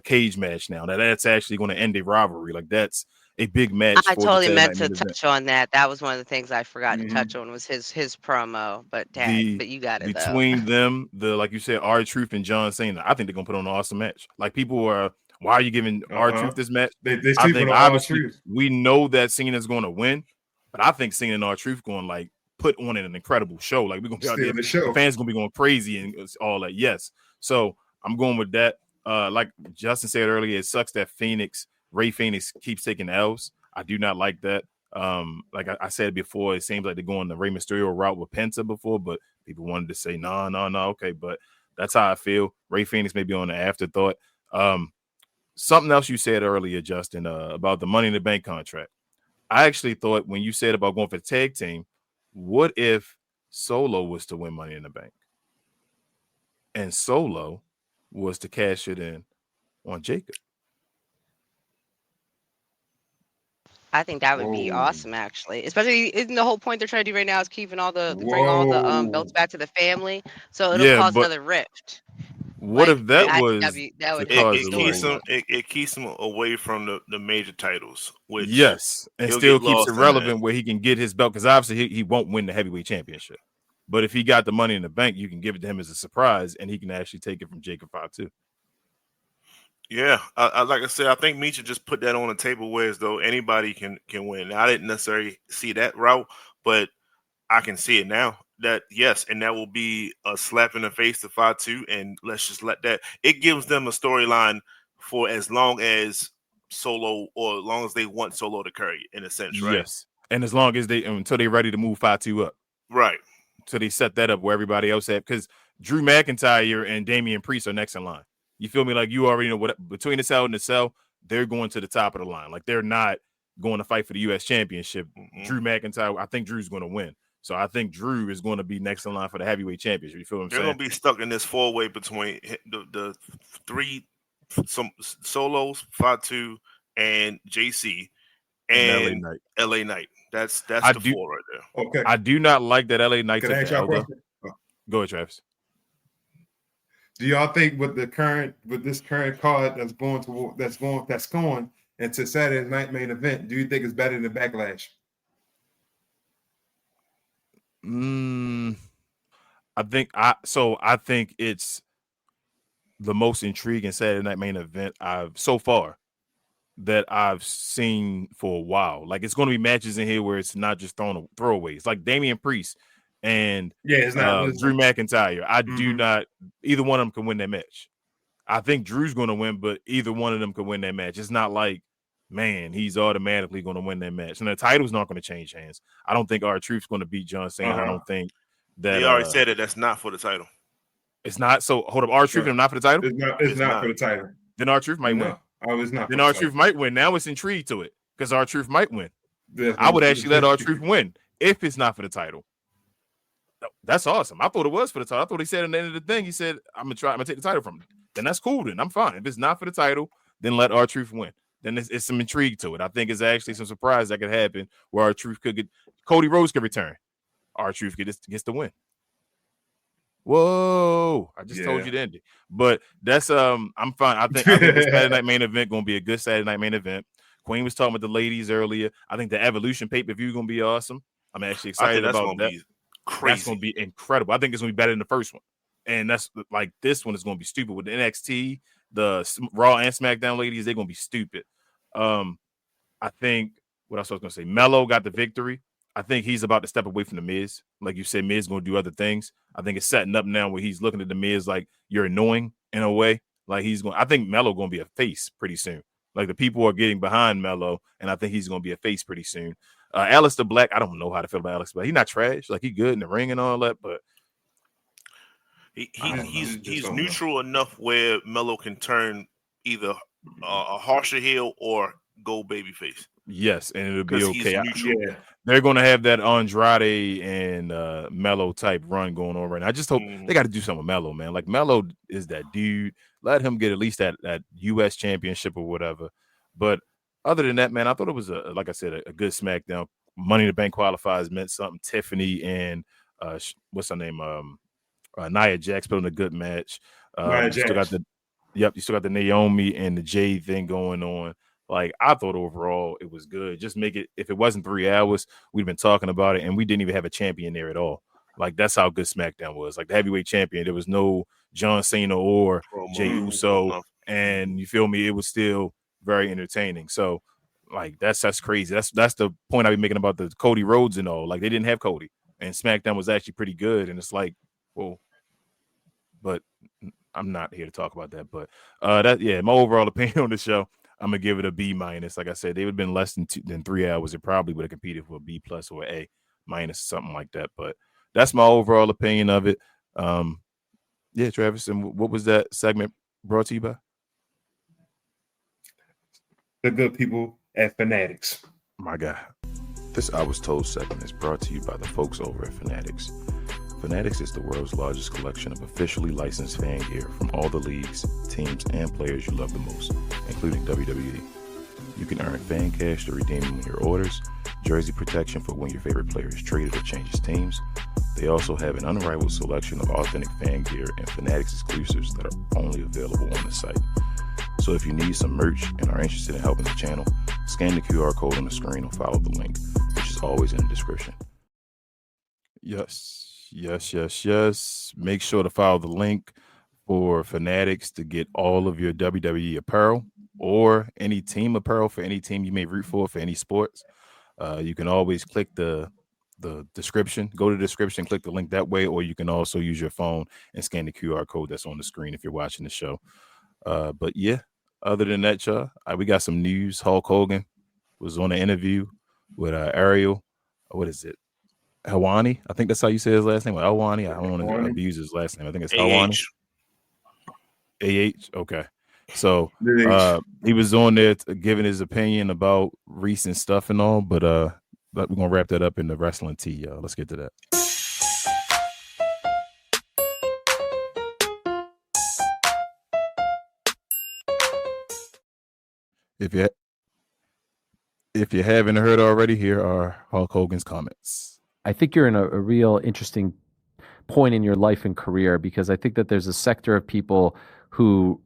cage match now. Now that's actually going to end a rivalry. Like that's a big match. I for totally the meant to event. touch on that. That was one of the things I forgot to touch on was his promo. But you got it between though. them, like you said, R-Truth and John Cena. I think they're gonna put on an awesome match. Like people are, why are you giving R-Truth this match? I think obviously we know that Cena's going to win, but I think Cena and R-Truth going like put on an incredible show. Like we're gonna be out there, the fans gonna be going crazy and all that. Yes, so I'm going with that. Like Justin said earlier, it sucks that Ray Phoenix keeps taking L's. I do not like that. Like I said before, it seems like they're going the Rey Mysterio route with Penta before, but people wanted to say no, okay, but that's how I feel. Ray Phoenix may be on the afterthought. Something else you said earlier, Justin, about the Money in the Bank contract. I actually thought when you said about going for the tag team, what if Solo was to win Money in the Bank and Solo was to cash it in on Jacob? I think that would be awesome, actually. Especially, isn't the whole point they're trying to do right now is keeping bring all the belts back to the family, so it'll cause another rift. What if that was? It keeps him away from the major titles, which yes, and still keeps it relevant where he can get his belt because obviously he won't win the heavyweight championship. But if he got the Money in the Bank, you can give it to him as a surprise, and he can actually take it from Jacob Fatu. Yeah, like I said, I think Misha just put that on the table where as though anybody can win. Now, I didn't necessarily see that route, but I can see it now. That yes, and that will be a slap in the face to Fatu, and let's just let that. It gives them a storyline for as long as Solo or as long as they want Solo to carry it, in a sense, right? Yes, and as long as until they're ready to move Fatu up, right? So they set that up where everybody else had because Drew McIntyre and Damian Priest are next in line. You feel me? Like you already know what between the cell and the cell, they're going to the top of the line. Like they're not going to fight for the U.S. championship. Mm-hmm. Drew McIntyre, I think Drew's going to win. So I think Drew is going to be next in line for the heavyweight championship. You feel what I'm saying? They're going to be stuck in this four-way between the three Solos, Fatu, and JC, and LA Knight. That's the four right there. Okay. I do not like that LA Knight. Go ahead, Travis. Do y'all think with this current card that's going into Saturday night main event, do you think it's better than Backlash? I think it's the most intriguing Saturday night main event so far that I've seen for a while. Like it's going to be matches in here where it's not just throwaways. Like Damian Priest and Drew McIntyre. I do not. Either one of them can win that match. I think Drew's going to win, but either one of them can win that match. It's not like, man, he's automatically going to win that match. And the title's not going to change hands. I don't think R-Truth's going to beat John Cena. I don't think that they already said it. That's not for the title. It's not. So hold up, R-Truth and not for the title. It's not for the title. Then R-Truth might win. Oh, it's not. Then R-Truth might win. Now it's intrigued to it because R-Truth might win. That's I would actually let R-Truth win if it's not for the title. That's awesome. I thought it was for the title. I thought he said at the end of the thing, he said, I'm gonna take the title from him. Then that's cool. Then I'm fine. If it's not for the title, then let R-Truth win. Then it's some intrigue to it. I think it's actually some surprise that could happen where R-Truth could get Cody Rhodes could return. R-Truth gets the win. Whoa! I just told you to end it. But that's I'm fine. I think the Saturday night main event gonna be a good Saturday night main event. Queen was talking with the ladies earlier. I think the Evolution pay-per-view is gonna be awesome. I'm actually excited about that. Crazy. That's gonna be incredible. I think it's gonna be better than the first one. And that's like this one is gonna be stupid with the NXT, the Raw and SmackDown ladies. They're gonna be stupid. I think what else I was gonna say. Melo got the victory. I think he's about to step away from the Miz. Like you said, Miz gonna do other things. I think it's setting up now where he's looking at the Miz like you're annoying in a way. Like he's going. I think Melo gonna be a face pretty soon. Like the people are getting behind Melo, and I think he's gonna be a face pretty soon. Aleister Black, I don't know how to feel about Aleister Black. He's not trash. Like he's good in the ring and all that, but he's neutral enough where Melo can turn either a harsher heel or go babyface. Yes, and it'll be okay. Yeah. They're going to have that Andrade and Melo type run going on right now. I just hope they got to do something with Melo, man. Like Melo is that dude. Let him get at least that U.S. championship or whatever. But other than that, man, I thought it was like I said, a good SmackDown. Money in the Bank qualifiers meant something. Tiffany and what's her name? Nia Jax put in a good match. You still got the Naomi and the Jade thing going on. Like, I thought overall it was good. Just make it, if it wasn't 3 hours, we'd been talking about it, and we didn't even have a champion there at all. Like, that's how good SmackDown was. Like, the heavyweight champion, there was no John Cena or Jey Uso, and you feel me? It was still very entertaining. So, like, that's crazy. That's the point I be making about the Cody Rhodes and all. Like, they didn't have Cody, and SmackDown was actually pretty good, and it's like, well, but I'm not here to talk about that. But my overall opinion on the show, I'm gonna give it a B-. Like I said, they would have been less than 3 hours. It probably would have competed for a B+ or A-, something like that. But that's my overall opinion of it. Travis, and what was that segment brought to you by? The good people at Fanatics. My God. This I Was Told segment is brought to you by the folks over at Fanatics. Fanatics is the world's largest collection of officially licensed fan gear from all the leagues, teams, and players you love the most, including WWE. You can earn fan cash to redeem them in your orders, jersey protection for when your favorite player is traded or changes teams. They also have an unrivaled selection of authentic fan gear and Fanatics exclusives that are only available on the site. So if you need some merch and are interested in helping the channel, scan the QR code on the screen or follow the link, which is always in the description. Yes. Make sure to follow the link for Fanatics to get all of your WWE apparel or any team apparel for any team you may root for any sports. You can always click the description, go to the description, click the link that way, or you can also use your phone and scan the QR code that's on the screen if you're watching the show. But yeah, other than that, y'all, we got some news. Hulk Hogan was on an interview with Ariel. What is it? Helwani, I think that's how you say his last name. Helwani. I don't want to abuse his last name. I think it's Helwani. AH. Okay. So he was on there giving his opinion about recent stuff and all, but we're gonna wrap that up in the wrestling tea, y'all. Let's get to that. If you haven't heard already, here are Hulk Hogan's comments. I think you're in a real interesting point in your life and career, because I think that there's a sector of people who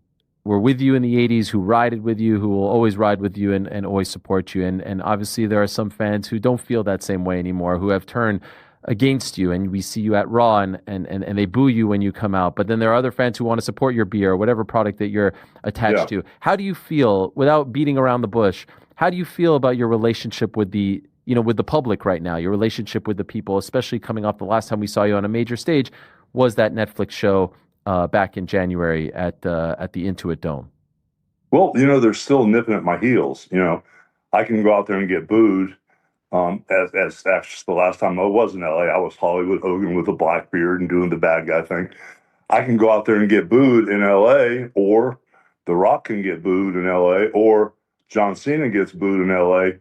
were with you in the 80s, who rided with you, who will always ride with you and always support you. And obviously there are some fans who don't feel that same way anymore, who have turned against you, and we see you at Raw and they boo you when you come out. But then there are other fans who want to support your beer or whatever product that you're attached to. How do you feel, without beating around the bush, how do you feel about your relationship with the public right now, your relationship with the people, especially coming off the last time we saw you on a major stage was that Netflix show back in January at the Intuit Dome? Well, they're still nipping at my heels. I can go out there and get booed. As the last time I was in LA, I was Hollywood Hogan with a black beard and doing the bad guy thing. I can go out there and get booed in LA, or The Rock can get booed in LA, or John Cena gets booed in LA.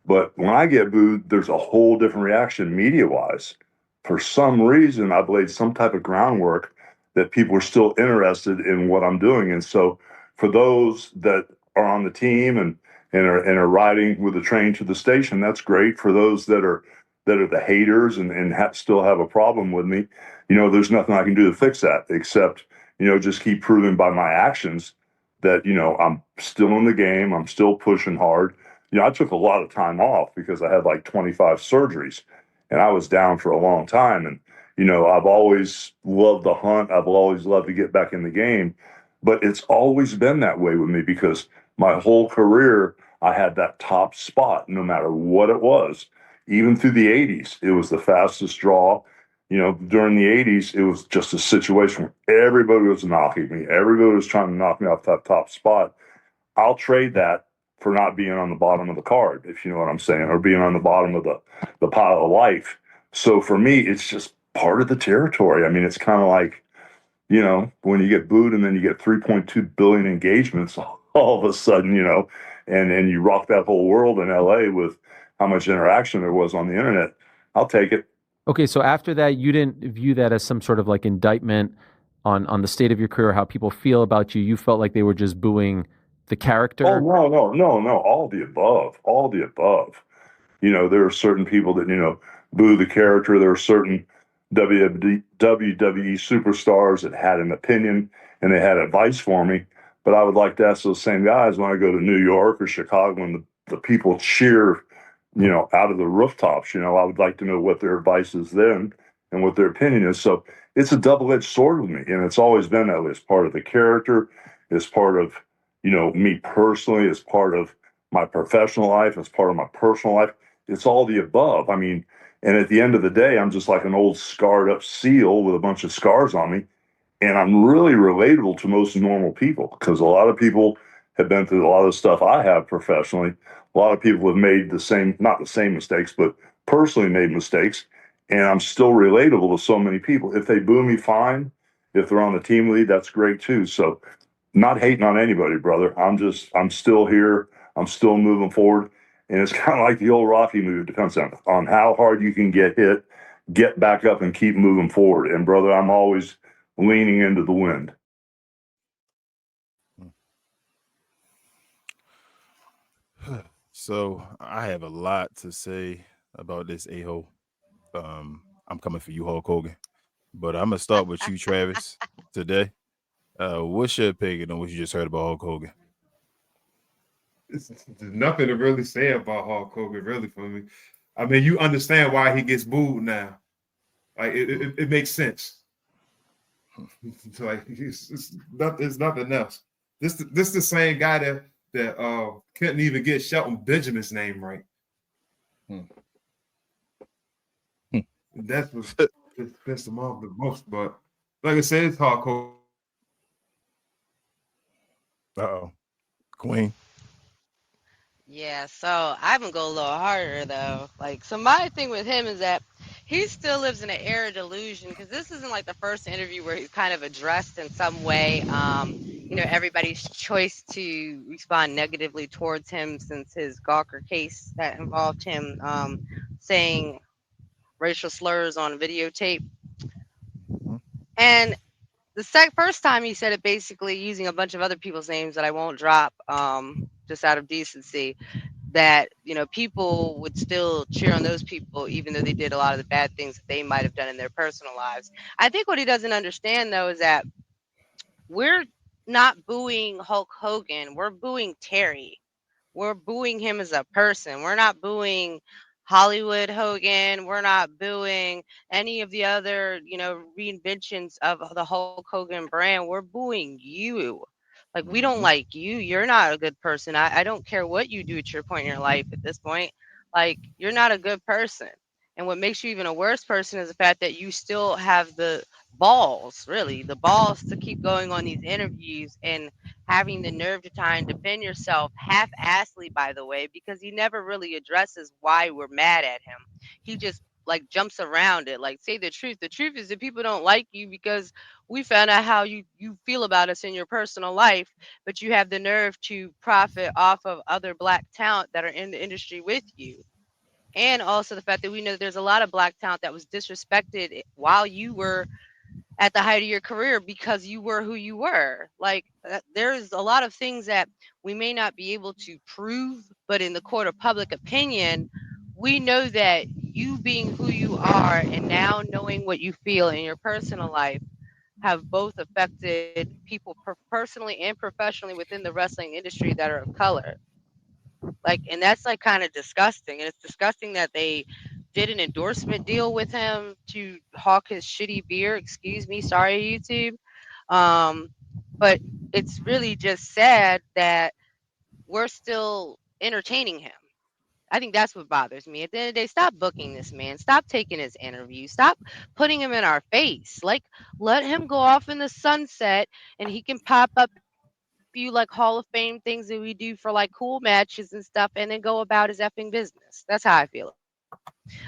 But when I get booed, there's a whole different reaction media wise. For some reason, I've laid some type of groundwork that people are still interested in what I'm doing. And so for those that are on the team and are riding with the train to the station, that's great. For those that are the haters and still have a problem with me, there's nothing I can do to fix that except, just keep proving by my actions that, I'm still in the game. I'm still pushing hard. I took a lot of time off because I had like 25 surgeries and I was down for a long time. And, I've always loved the hunt. I've always loved to get back in the game, but it's always been that way with me because my whole career, I had that top spot no matter what it was. Even through the 80s, it was the fastest draw. During the 80s, it was just a situation where everybody was knocking me. Everybody was trying to knock me off that top spot. I'll trade that for not being on the bottom of the card, if you know what I'm saying, or being on the bottom of the pile of life. So for me, it's just part of the territory. I mean, it's kind of like, when you get booed and then you get 3.2 billion engagements all of a sudden, and you rock that whole world in LA with how much interaction there was on the internet. I'll take it. Okay, so after that, you didn't view that as some sort of like indictment on the state of your career, how people feel about you. You felt like they were just booing the character. Oh, no. All the above. All the above. There are certain people that, boo the character. There are certain WWE superstars that had an opinion and they had advice for me. But I would like to ask those same guys when I go to New York or Chicago and the people cheer, out of the rooftops, I would like to know what their advice is then and what their opinion is. So it's a double-edged sword with me. And it's always been that way. It's part of the character. It's part of, me personally. It's part of my professional life. It's part of my personal life. It's all the above. I mean, and at the end of the day, I'm just like an old scarred up seal with a bunch of scars on me. And I'm really relatable to most normal people because a lot of people have been through a lot of stuff I have professionally. A lot of people have made not the same mistakes, but personally made mistakes. And I'm still relatable to so many people. If they boo me, fine. If they're on the team lead, that's great too. So not hating on anybody, brother. I'm still here. I'm still moving forward. And it's kind of like the old Rocky movie. It depends on how hard you can get hit, get back up and keep moving forward. And brother, I'm always leaning into the wind. So I have a lot to say about this a-hole. I'm coming for you, Hulk Hogan. But I'm gonna start with you, Travis, today. What's your opinion on what you just heard about Hulk Hogan? There's nothing to really say about Hulk Hogan, really, for me. I mean, you understand why he gets booed now. Like, it makes sense. Like, it's nothing else. This the same guy that couldn't even get Shelton Benjamin's name right. That's what pissed him off the most. But like I said, it's Hulk Hogan. Uh-oh. Queen. Yeah, so I'm gonna go a little harder though. Like, so my thing with him is that he still lives in an era of delusion because this isn't like the first interview where he's kind of addressed in some way, everybody's choice to respond negatively towards him since his Gawker case that involved him saying racial slurs on videotape. And the first time he said it basically using a bunch of other people's names that I won't drop just out of decency, that people would still cheer on those people even though they did a lot of the bad things that they might have done in their personal lives. I think what he doesn't understand though is that we're not booing Hulk Hogan, we're booing Terry. We're booing him as a person. We're not booing Hollywood Hogan. We're not booing any of the other, reinventions of the Hulk Hogan brand. We're booing you. Like, we don't like you. You're not a good person. I don't care what you do at your point in your life at this point. Like, you're not a good person. And what makes you even a worse person is the fact that you still have the balls, really, the balls to keep going on these interviews and having the nerve to try and defend yourself half-assly, by the way, because he never really addresses why we're mad at him. He just like jumps around it. Like, say the truth. The truth is that people don't like you because we found out how you feel about us in your personal life, but you have the nerve to profit off of other Black talent that are in the industry with you. And also the fact that we know that there's a lot of Black talent that was disrespected while you were at the height of your career because you were who you were. Like, there's a lot of things that we may not be able to prove, but in the court of public opinion, we know that you being who you are and now knowing what you feel in your personal life have both affected people personally and professionally within the wrestling industry that are of color. Like, and that's like kind of disgusting. And it's disgusting that they did an endorsement deal with him to hawk his shitty beer. Excuse me, sorry, YouTube. But it's really just sad that we're still entertaining him. I think that's what bothers me. At the end of the day, stop booking this man. Stop taking his interview. Stop putting him in our face. Like, let him go off in the sunset and he can pop up few like Hall of Fame things that we do for like cool matches and stuff, and then go about his effing business. That's how I feel.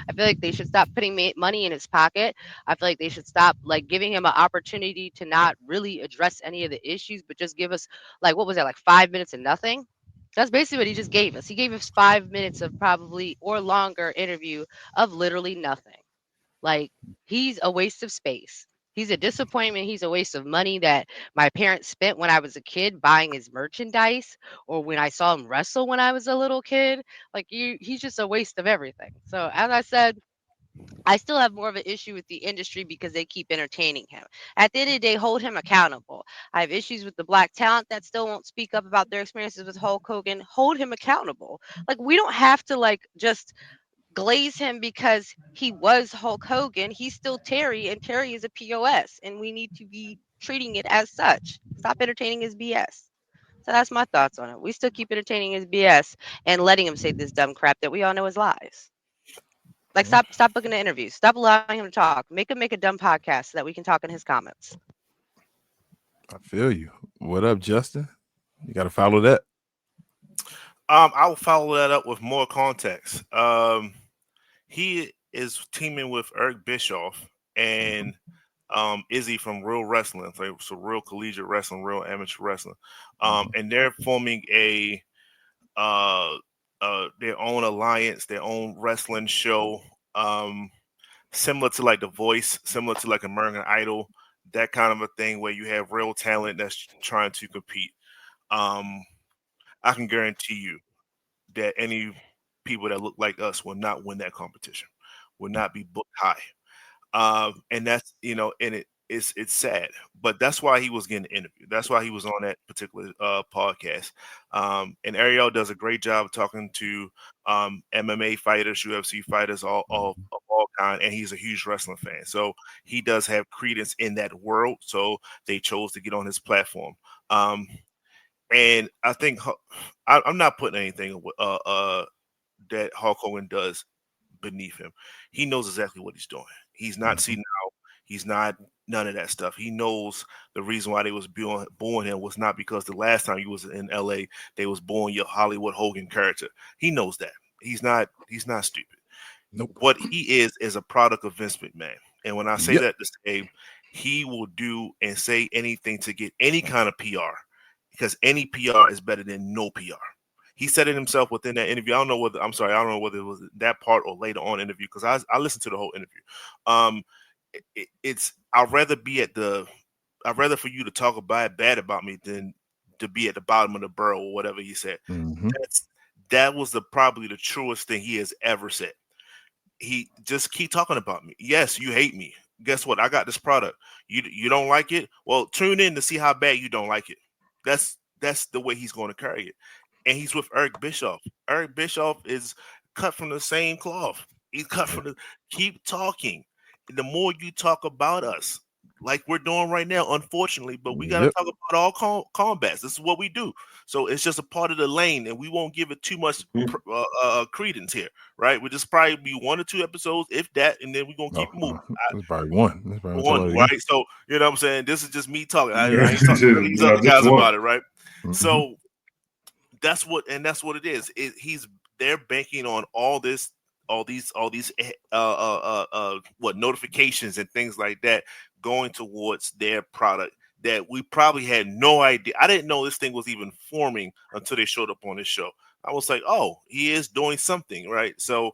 I feel like they should stop putting money in his pocket. I feel like they should stop like giving him an opportunity to not really address any of the issues, but just give us like, what was that, like 5 minutes of nothing? That's basically what he just gave us. He gave us 5 minutes of probably or longer interview of literally nothing. Like, he's a waste of space. He's a disappointment. He's a waste of money that my parents spent when I was a kid buying his merchandise, or when I saw him wrestle when I was a little kid. Like, he's just a waste of everything. So, as I said, I still have more of an issue with the industry because they keep entertaining him. At the end of the day, hold him accountable. I have issues with the Black talent that still won't speak up about their experiences with Hulk Hogan. Hold him accountable. Like, we don't have to like just glaze him because he was Hulk Hogan. He's still Terry, and Terry is a POS, and we need to be treating it as such. Stop entertaining his BS. So that's my thoughts on it. We still keep entertaining his BS and letting him say this dumb crap that we all know is lies. Like, stop booking the interviews. Stop allowing him to talk. Make him make a dumb podcast so that we can talk in his comments. I feel you. What up, Justin? You got to follow that. I will follow that up with more context. He is teaming with Eric Bischoff and Izzy from Real Wrestling, so Real Collegiate Wrestling, Real Amateur Wrestling, and they're forming a their own alliance, their own wrestling show, similar to like The Voice, similar to like American Idol, that kind of a thing where you have real talent that's trying to compete. I can guarantee you that any people that look like us will not win that competition, will not be booked high. And that's, and it's sad, but that's why he was getting interviewed. That's why he was on that particular podcast. And Ariel does a great job of talking to MMA fighters, UFC fighters, all of all kind, and he's a huge wrestling fan. So he does have credence in that world. So they chose to get on his platform. And I think I'm not putting anything that Hulk Hogan does beneath him. He knows exactly what he's doing. He's not senile. He's not none of that stuff. He knows the reason why they was born him was not because the last time he was in LA, they was born your Hollywood Hogan character. He knows that. He's not stupid. Nope. What he is a product of Vince McMahon. And when I say that to say, he will do and say anything to get any kind of PR, because any PR is better than no PR. He said it himself within that interview. I don't know whether it was that part or later on interview, because I listened to the whole interview. I'd rather for you to talk bad about me than to be at the bottom of the barrel or whatever he said. Mm-hmm. That was probably the truest thing he has ever said. He just keep talking about me. Yes, you hate me. Guess what? I got this product. You don't like it? Well, tune in to see how bad you don't like it. That's the way he's going to carry it. And he's with Eric Bischoff. Eric Bischoff is cut from the same cloth. He's cut from keep talking. The more you talk about us, like we're doing right now, unfortunately, but we got to talk about all combats. This is what we do. So it's just a part of the lane, and we won't give it too much credence here, right? We'll just probably be 1 or 2 episodes, if that, and then we're going to keep moving. That's probably one. That's probably one, right? So, you know what I'm saying? This is just me talking. I ain't talking to these other guys about it, right? Mm-hmm. So that's what it is. They're banking on all this all these what notifications and things like that going towards their product that we probably had no idea. I didn't know this thing was even forming until they showed up on this show. I was like, oh, he is doing something, right? So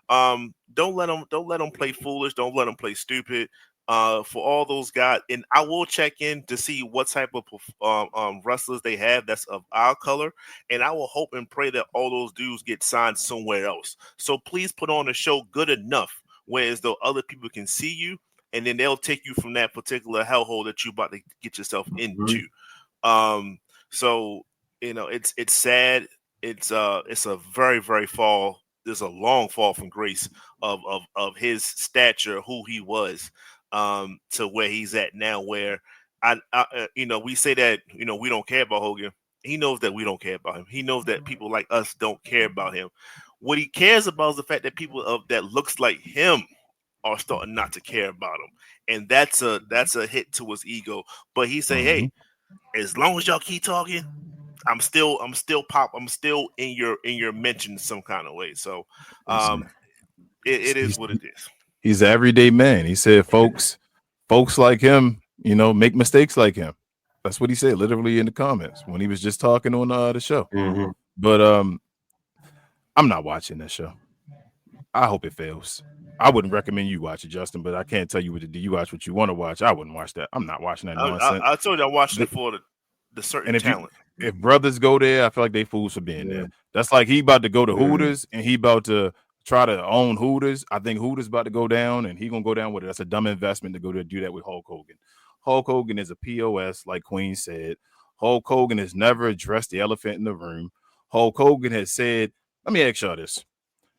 don't let them play foolish. Don't let them play stupid. For all those guys, and I will check in to see what type of wrestlers they have that's of our color, and I will hope and pray that all those dudes get signed somewhere else. So please put on a show good enough where as though other people can see you, and then they'll take you from that particular hellhole that you're about to get yourself into. So it's sad. It's a very, very fall. There's a long fall from grace of his stature, who he was, to where he's at now, where we say that, we don't care about Hogan. He knows that we don't care about him. He knows that people like us don't care about him. What he cares about is the fact that people that looks like him are starting not to care about him. And that's a hit to his ego. But he say, hey, as long as y'all keep talking, I'm still in your mention some kind of way. So it is what it is. He's an everyday man. He said folks like him, make mistakes like him. That's what he said literally in the comments when he was just talking on the show. But I'm not watching that show. I hope it fails. I wouldn't recommend you watch it, Justin, but I can't tell you what to do. You watch what you want to watch. I wouldn't watch that. I'm not watching that nonsense. I told you I'm watching it for the certain talent. If brothers go there, I feel like they fools for being there. That's like he about to go to Hooters and he about to try to own Hooters. I think Hooters about to go down and he gonna go down with it. That's a dumb investment to go to do that with Hulk Hogan. Hulk Hogan is a POS, like Queen said. Hulk Hogan has never addressed the elephant in the room. Hulk Hogan has said, let me ask y'all this.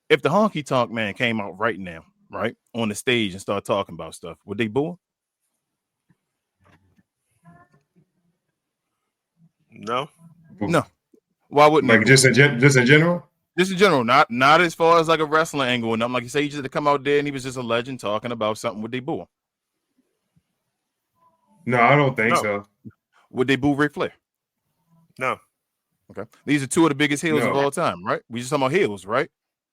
If the Honky Tonk Man came out right now, right, on the stage and started talking about stuff, would they boo him? No. Why wouldn't like just in general? Just in general, not as far as like a wrestling angle and I'm like you say, he just to come out there and he was just a legend talking about something. Would they boo him? No, I don't think so. Would they boo Ric Flair? No. Okay. These are two of the biggest heels of all time, right? We just talking about heels, right?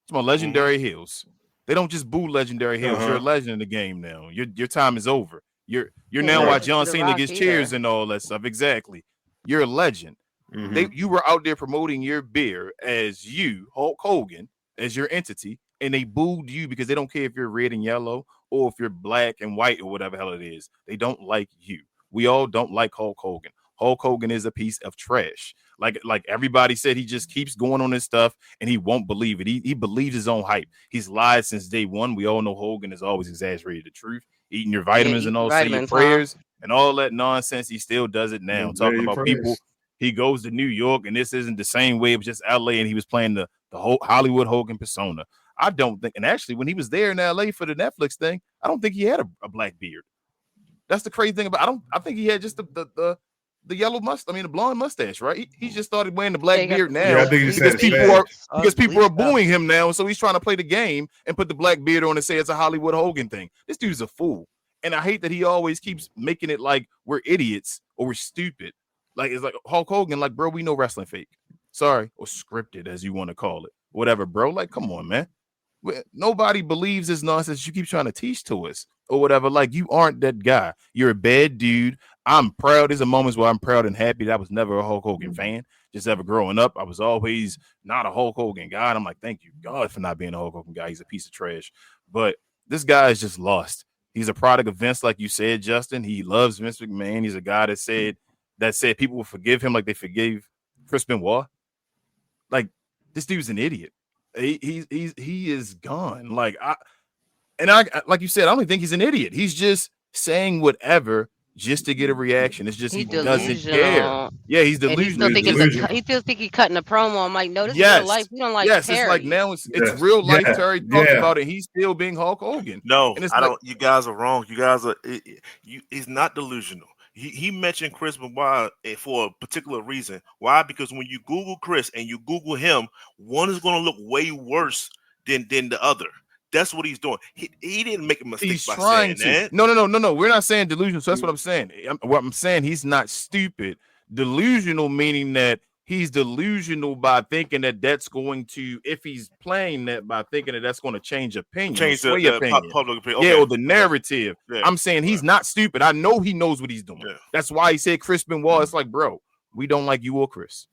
Talking about legendary heels. They don't just boo legendary heels. You're a legend in the game now. Your time is over. You're now why John Cena gets cheers and all that stuff. Exactly. You're a legend. You were out there promoting your beer as you, Hulk Hogan, as your entity, and they booed you because they don't care if you're red and yellow or if you're black and white or whatever hell it is. They don't like you. We all don't like Hulk Hogan. Hulk Hogan is a piece of trash. Like everybody said, he just keeps going on his stuff and he won't believe it. He believes his own hype. He's lied since day one. We all know Hogan has always exaggerated the truth. Eating your vitamins and all, say your prayers and all that nonsense. He still does it now. Talking about people. He goes to New York and this isn't the same way. It was just LA and he was playing the whole Hollywood Hogan persona. I don't think, and actually when he was there in LA for the Netflix thing, I don't think he had a black beard. That's the crazy thing about. I think he had just the yellow mustache. I mean, the blonde mustache, right? He just started wearing the black beard now. Yeah, I think because people are booing him now, so he's trying to play the game and put the black beard on and say it's a Hollywood Hogan thing. This dude's a fool, and I hate that he always keeps making it like we're idiots or we're stupid. Like it's like Hulk Hogan, like bro, we know wrestling fake. Sorry, or scripted as you want to call it, whatever, bro. Like, come on, man. Nobody believes this nonsense you keep trying to teach to us or whatever. Like, you aren't that guy. You're a bad dude. I'm proud. There's a moments where I'm proud and happy that I was never a Hulk Hogan fan. Just ever growing up, I was always not a Hulk Hogan guy. And I'm like, thank you, God, for not being a Hulk Hogan guy. He's a piece of trash. But this guy is just lost. He's a product of Vince, like you said, Justin. He loves Vince McMahon. He's a guy that said people will forgive him like they forgave Chris Benoit. Like, this dude's an idiot. He is gone. Like like you said, I don't even think he's an idiot. He's just saying whatever just to get a reaction. It's just he doesn't care. Yeah, he's delusional. He still think he's cutting a promo. I'm like, no, this is real life. We don't like Terry. It's like now it's real life. Terry talks about it. He's still being Hulk Hogan. No, and I don't. You guys are wrong. You guys are. He's not delusional. He mentioned Chris Benoit for a particular reason. Why? Because when you Google Chris and you Google him, one is going to look way worse than the other. That's what he's doing. He didn't make a mistake he's by trying saying to. No. We're not saying delusional. So that's what I'm saying. What I'm saying, he's not stupid. Delusional meaning that he's delusional by thinking that that's going to, if he's playing that by thinking that that's going to change opinion, Change sway the opinion. public opinion. Yeah, Okay. or the narrative. Yeah. I'm saying he's not stupid. I know he knows what he's doing. Yeah. That's why he said Chris Benoit. It's like, bro, we don't like you or Chris.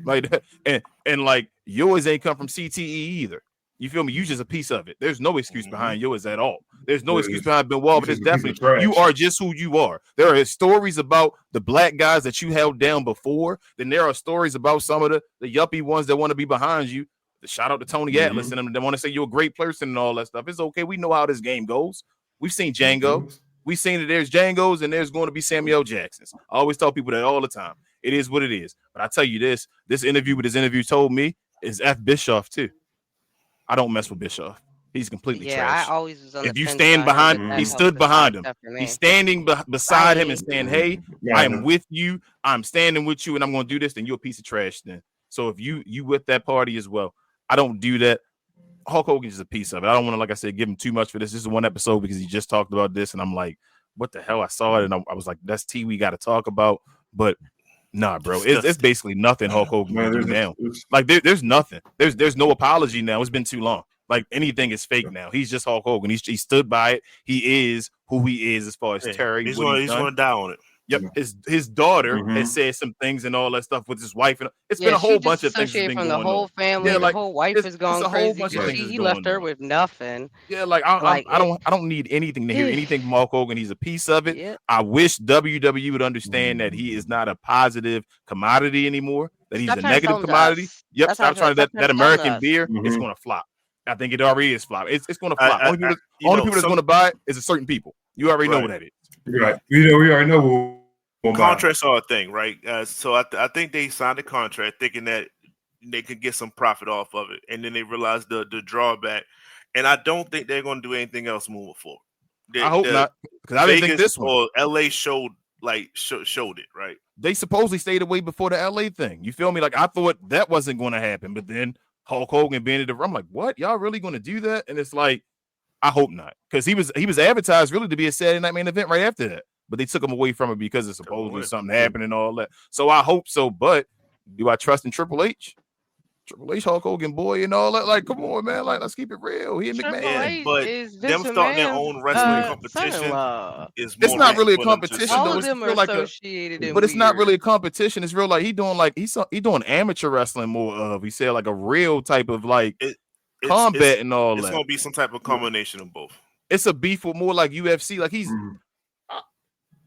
Like, and like yours ain't come from CTE either. You feel me? You just a piece of it. There's no excuse behind yours at all. There's no excuse behind Benoit, but it's definitely you are just who you are. There are stories about the black guys that you held down before. Then there are stories about some of the yuppie ones that want to be behind you. Shout out to Tony Atlas and them. They want to say you're a great person and all that stuff. It's okay. We know how this game goes. We've seen Django. We've seen that there's Django's and there's going to be Samuel Jacksons. I always tell people that all the time. It is what it is. But I tell you this interview with his interview told me is F Bischoff too. I don't mess with Bischoff. He's completely trash. I always was on if the you fence stand behind behind, him, he that stood helped behind him. decide stuff for me. He's standing beside him and saying, "Hey, Yeah, I am with you. I'm standing with you, and I'm going to do this." Then you're a piece of trash. Then, so if you with that party as well, I don't do that. Hulk Hogan's just a piece of it. I don't want to, like I said, give him too much for this. This is one episode because he just talked about this, and I'm like, what the hell? I saw it, and I was like, that's T we got to talk about. But nah, bro, it's basically nothing Hulk Hogan can do now. Like there's nothing. There's no apology now. It's been too long. Like anything is fake now. He's just Hulk Hogan. He stood by it. He is who he is as far as Terry. He's going to die on it. Yep, his daughter has said some things and all that stuff with his wife, and it's been a whole bunch of things from the whole family. The whole wife is going crazy. He left her with nothing. Yeah, I don't need anything to hear anything from Hulk Hogan. He's a piece of it. Yeah. I wish WWE would understand that he is not a positive commodity anymore. That he's a negative commodity. Yep, stop trying that American beer. It's going to flop. I think it already is flop. It's going to flop. Only people that's going to buy it is a certain people. You already know what that is. Right. We already know. Contracts are a thing, right? So I think they signed a contract thinking that they could get some profit off of it, and then they realized the drawback. And I don't think they're going to do anything else moving forward. I hope not, because I didn't think this one. Or LA showed it, right? They supposedly stayed away before the LA thing. You feel me? Like I thought that wasn't going to happen, but then Hulk Hogan being in the room, I'm like, what? Y'all really going to do that? And it's like, I hope not, because he was advertised really to be a Saturday Night Main Event right after that. But they took him away from it because of supposedly something happened and all that. So I hope so. But do I trust in Triple H? Triple H, Hulk Hogan, boy, and all that. Like, come on, man. Like, let's keep it real. He and McMahon. But them starting their own wrestling competition is more. It's not really a competition, all though. of them it's are like associated. but it's not really a competition. It's real. Like he's doing amateur wrestling more of. He said like a real type of like combat and all that. It's gonna be some type of combination of both. It's a beef with more like UFC. Like he's.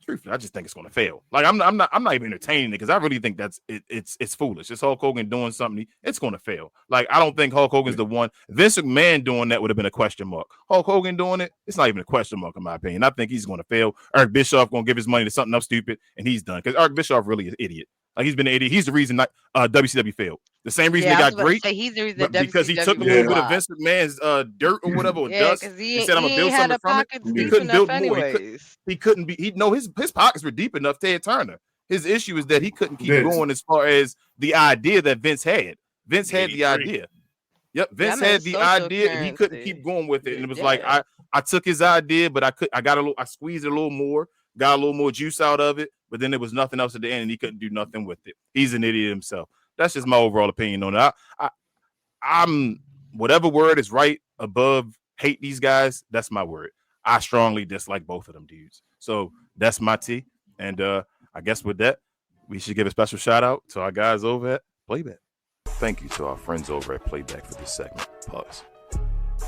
Truthfully, I just think it's going to fail. Like I'm not even entertaining it because I really think that's it's foolish. It's Hulk Hogan doing something. It's going to fail. Like I don't think Hulk Hogan's the one. Vince McMahon doing that would have been a question mark. Hulk Hogan doing it, it's not even a question mark in my opinion. I think he's going to fail. Eric Bischoff going to give his money to something else stupid, and he's done because Eric Bischoff really is an idiot. Like he's been an idiot. He's the reason that WCW failed. The same reason they got great. He's the reason because he took a little bit of Vince McMahon's dirt or whatever or dust. He said, "I'm gonna build something from it." He couldn't build more. He couldn't be. His pockets were deep enough. Ted Turner. His issue is that he couldn't keep going as far as the idea that Vince had. Vince had the idea. Yep, Vince had the idea, and he couldn't keep going with it. And it was like I took his idea, but I squeezed it a little more, got a little more juice out of it. But then there was nothing else at the end, and he couldn't do nothing with it. He's an idiot himself. That's just my overall opinion on it. I'm whatever word is right above hate these guys. That's my word. I strongly dislike both of them dudes. So that's my T. And I guess with that, we should give a special shout out to our guys over at Playback. Thank you to our friends over at Playback for this segment. Pause.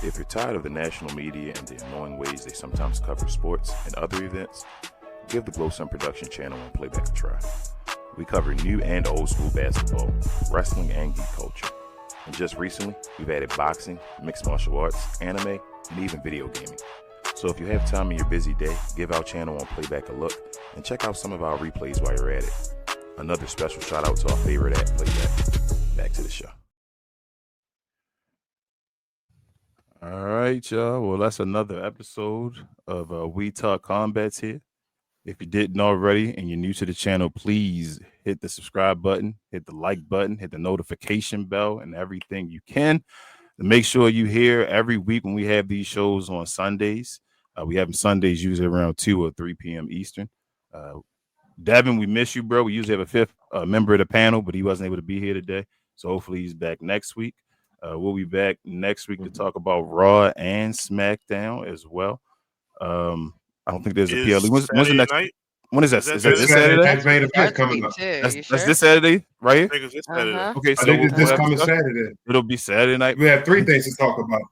If you're tired of the national media and the annoying ways they sometimes cover sports and other events, give the Glow Sun Production channel on Playback a try. We cover new and old school basketball, wrestling, and geek culture. And just recently, we've added boxing, mixed martial arts, anime, and even video gaming. So if you have time in your busy day, give our channel on Playback a look and check out some of our replays while you're at it. Another special shout out to our favorite at Playback. Back to the show. All right, y'all. Well, that's another episode of We Talk Combats here. If you didn't already and you're new to the channel, please hit the subscribe button, hit the like button, hit the notification bell, and everything you can to make sure you hear every week when we have these shows on Sundays. We have them Sundays usually around 2 or 3 p.m. Eastern. Devin, we miss you, bro. We usually have a fifth member of the panel, but he wasn't able to be here today. So hopefully he's back next week. We'll be back next week to talk about Raw and SmackDown as well. I don't think there's a PLE. When's the next night? When is that? Is that Is that this Saturday? That's main event That's coming week up. 2. That's You sure? this Saturday, right I here? think it's this Saturday. Uh-huh. Okay, I so think it's this we'll have coming discussion. Saturday. It'll be Saturday night. We have 3 things to talk about.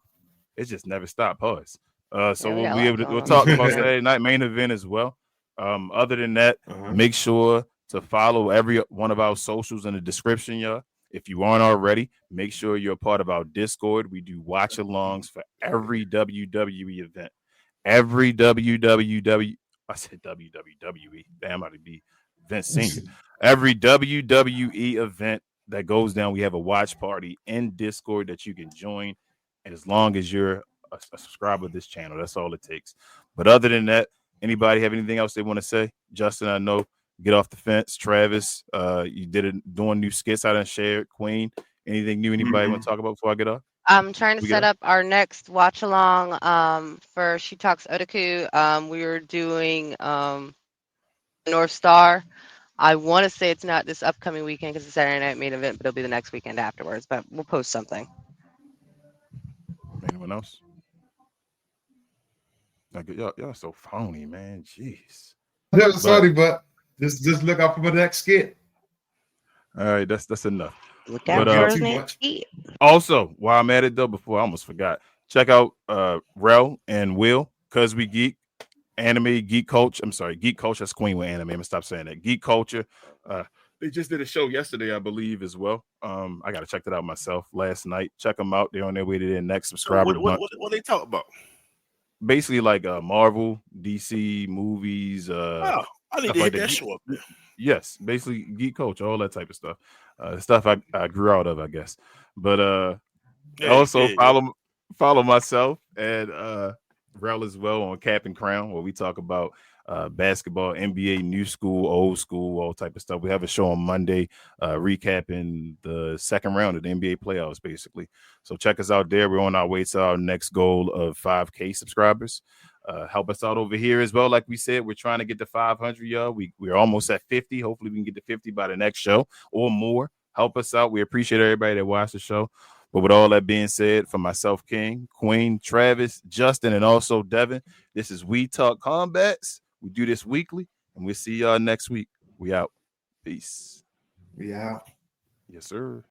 It just never stopped. Pause. So Yeah, we we'll got a be lot able to going we'll on. talk about Saturday night main event as well. Other than that, make sure to follow every one of our socials in the description, y'all. If you aren't already, make sure you're a part of our Discord. We do watch-alongs for every WWE event. Every WWE. I said WWE. Damn, I'd be Vince Senior. Every WWE event that goes down, we have a watch party in Discord that you can join. And as long as you're a subscriber to this channel, that's all it takes. But other than that, anybody have anything else they want to say? Justin, I know, get off the fence. Travis, you did it doing new skits I done shared. Queen, anything new anybody want to talk about before I get off? I'm trying to set up our next watch along for She Talks Otaku. We were doing North Star. I want to say it's not this upcoming weekend because it's Saturday night main event, but it'll be the next weekend afterwards. But we'll post something. Anyone else? Like, y'all so phony, man. Jeez. Sorry, but just look out for the next skit. All right, that's enough. Look out for his next skit. Also, while I'm at it though, before I almost forgot, check out Rel and Will, Cause We Geek, Anime Geek Coach. I'm sorry, Geek Coach. That's Queen with anime. I'm gonna stop saying that. Geek Culture. They just did a show yesterday, I believe, as well. I gotta check that out myself last night. Check them out. They're on their way to their next subscriber. What they talk about? Basically, like Marvel, DC movies. I need to hit that show up there. Yes, basically Geek Coach, all that type of stuff. Stuff I grew out of, I guess. But follow myself and Rel as well on Cap and Crown, where we talk about basketball, NBA, new school, old school, all type of stuff. We have a show on Monday recapping the second round of the NBA playoffs, basically. So check us out there. We're on our way to our next goal of 5K subscribers. Help us out over here as well. Like we said, we're trying to get to 500, y'all. We're almost at 50. Hopefully we can get to 50 by the next show or more. Help us out. We appreciate everybody that watched the show. But with all that being said, for myself, King, Queen, Travis, Justin, and also Devin, this is We Talk Combats. We do this weekly, and we'll see y'all next week. We out. Peace. We out. Yes, sir.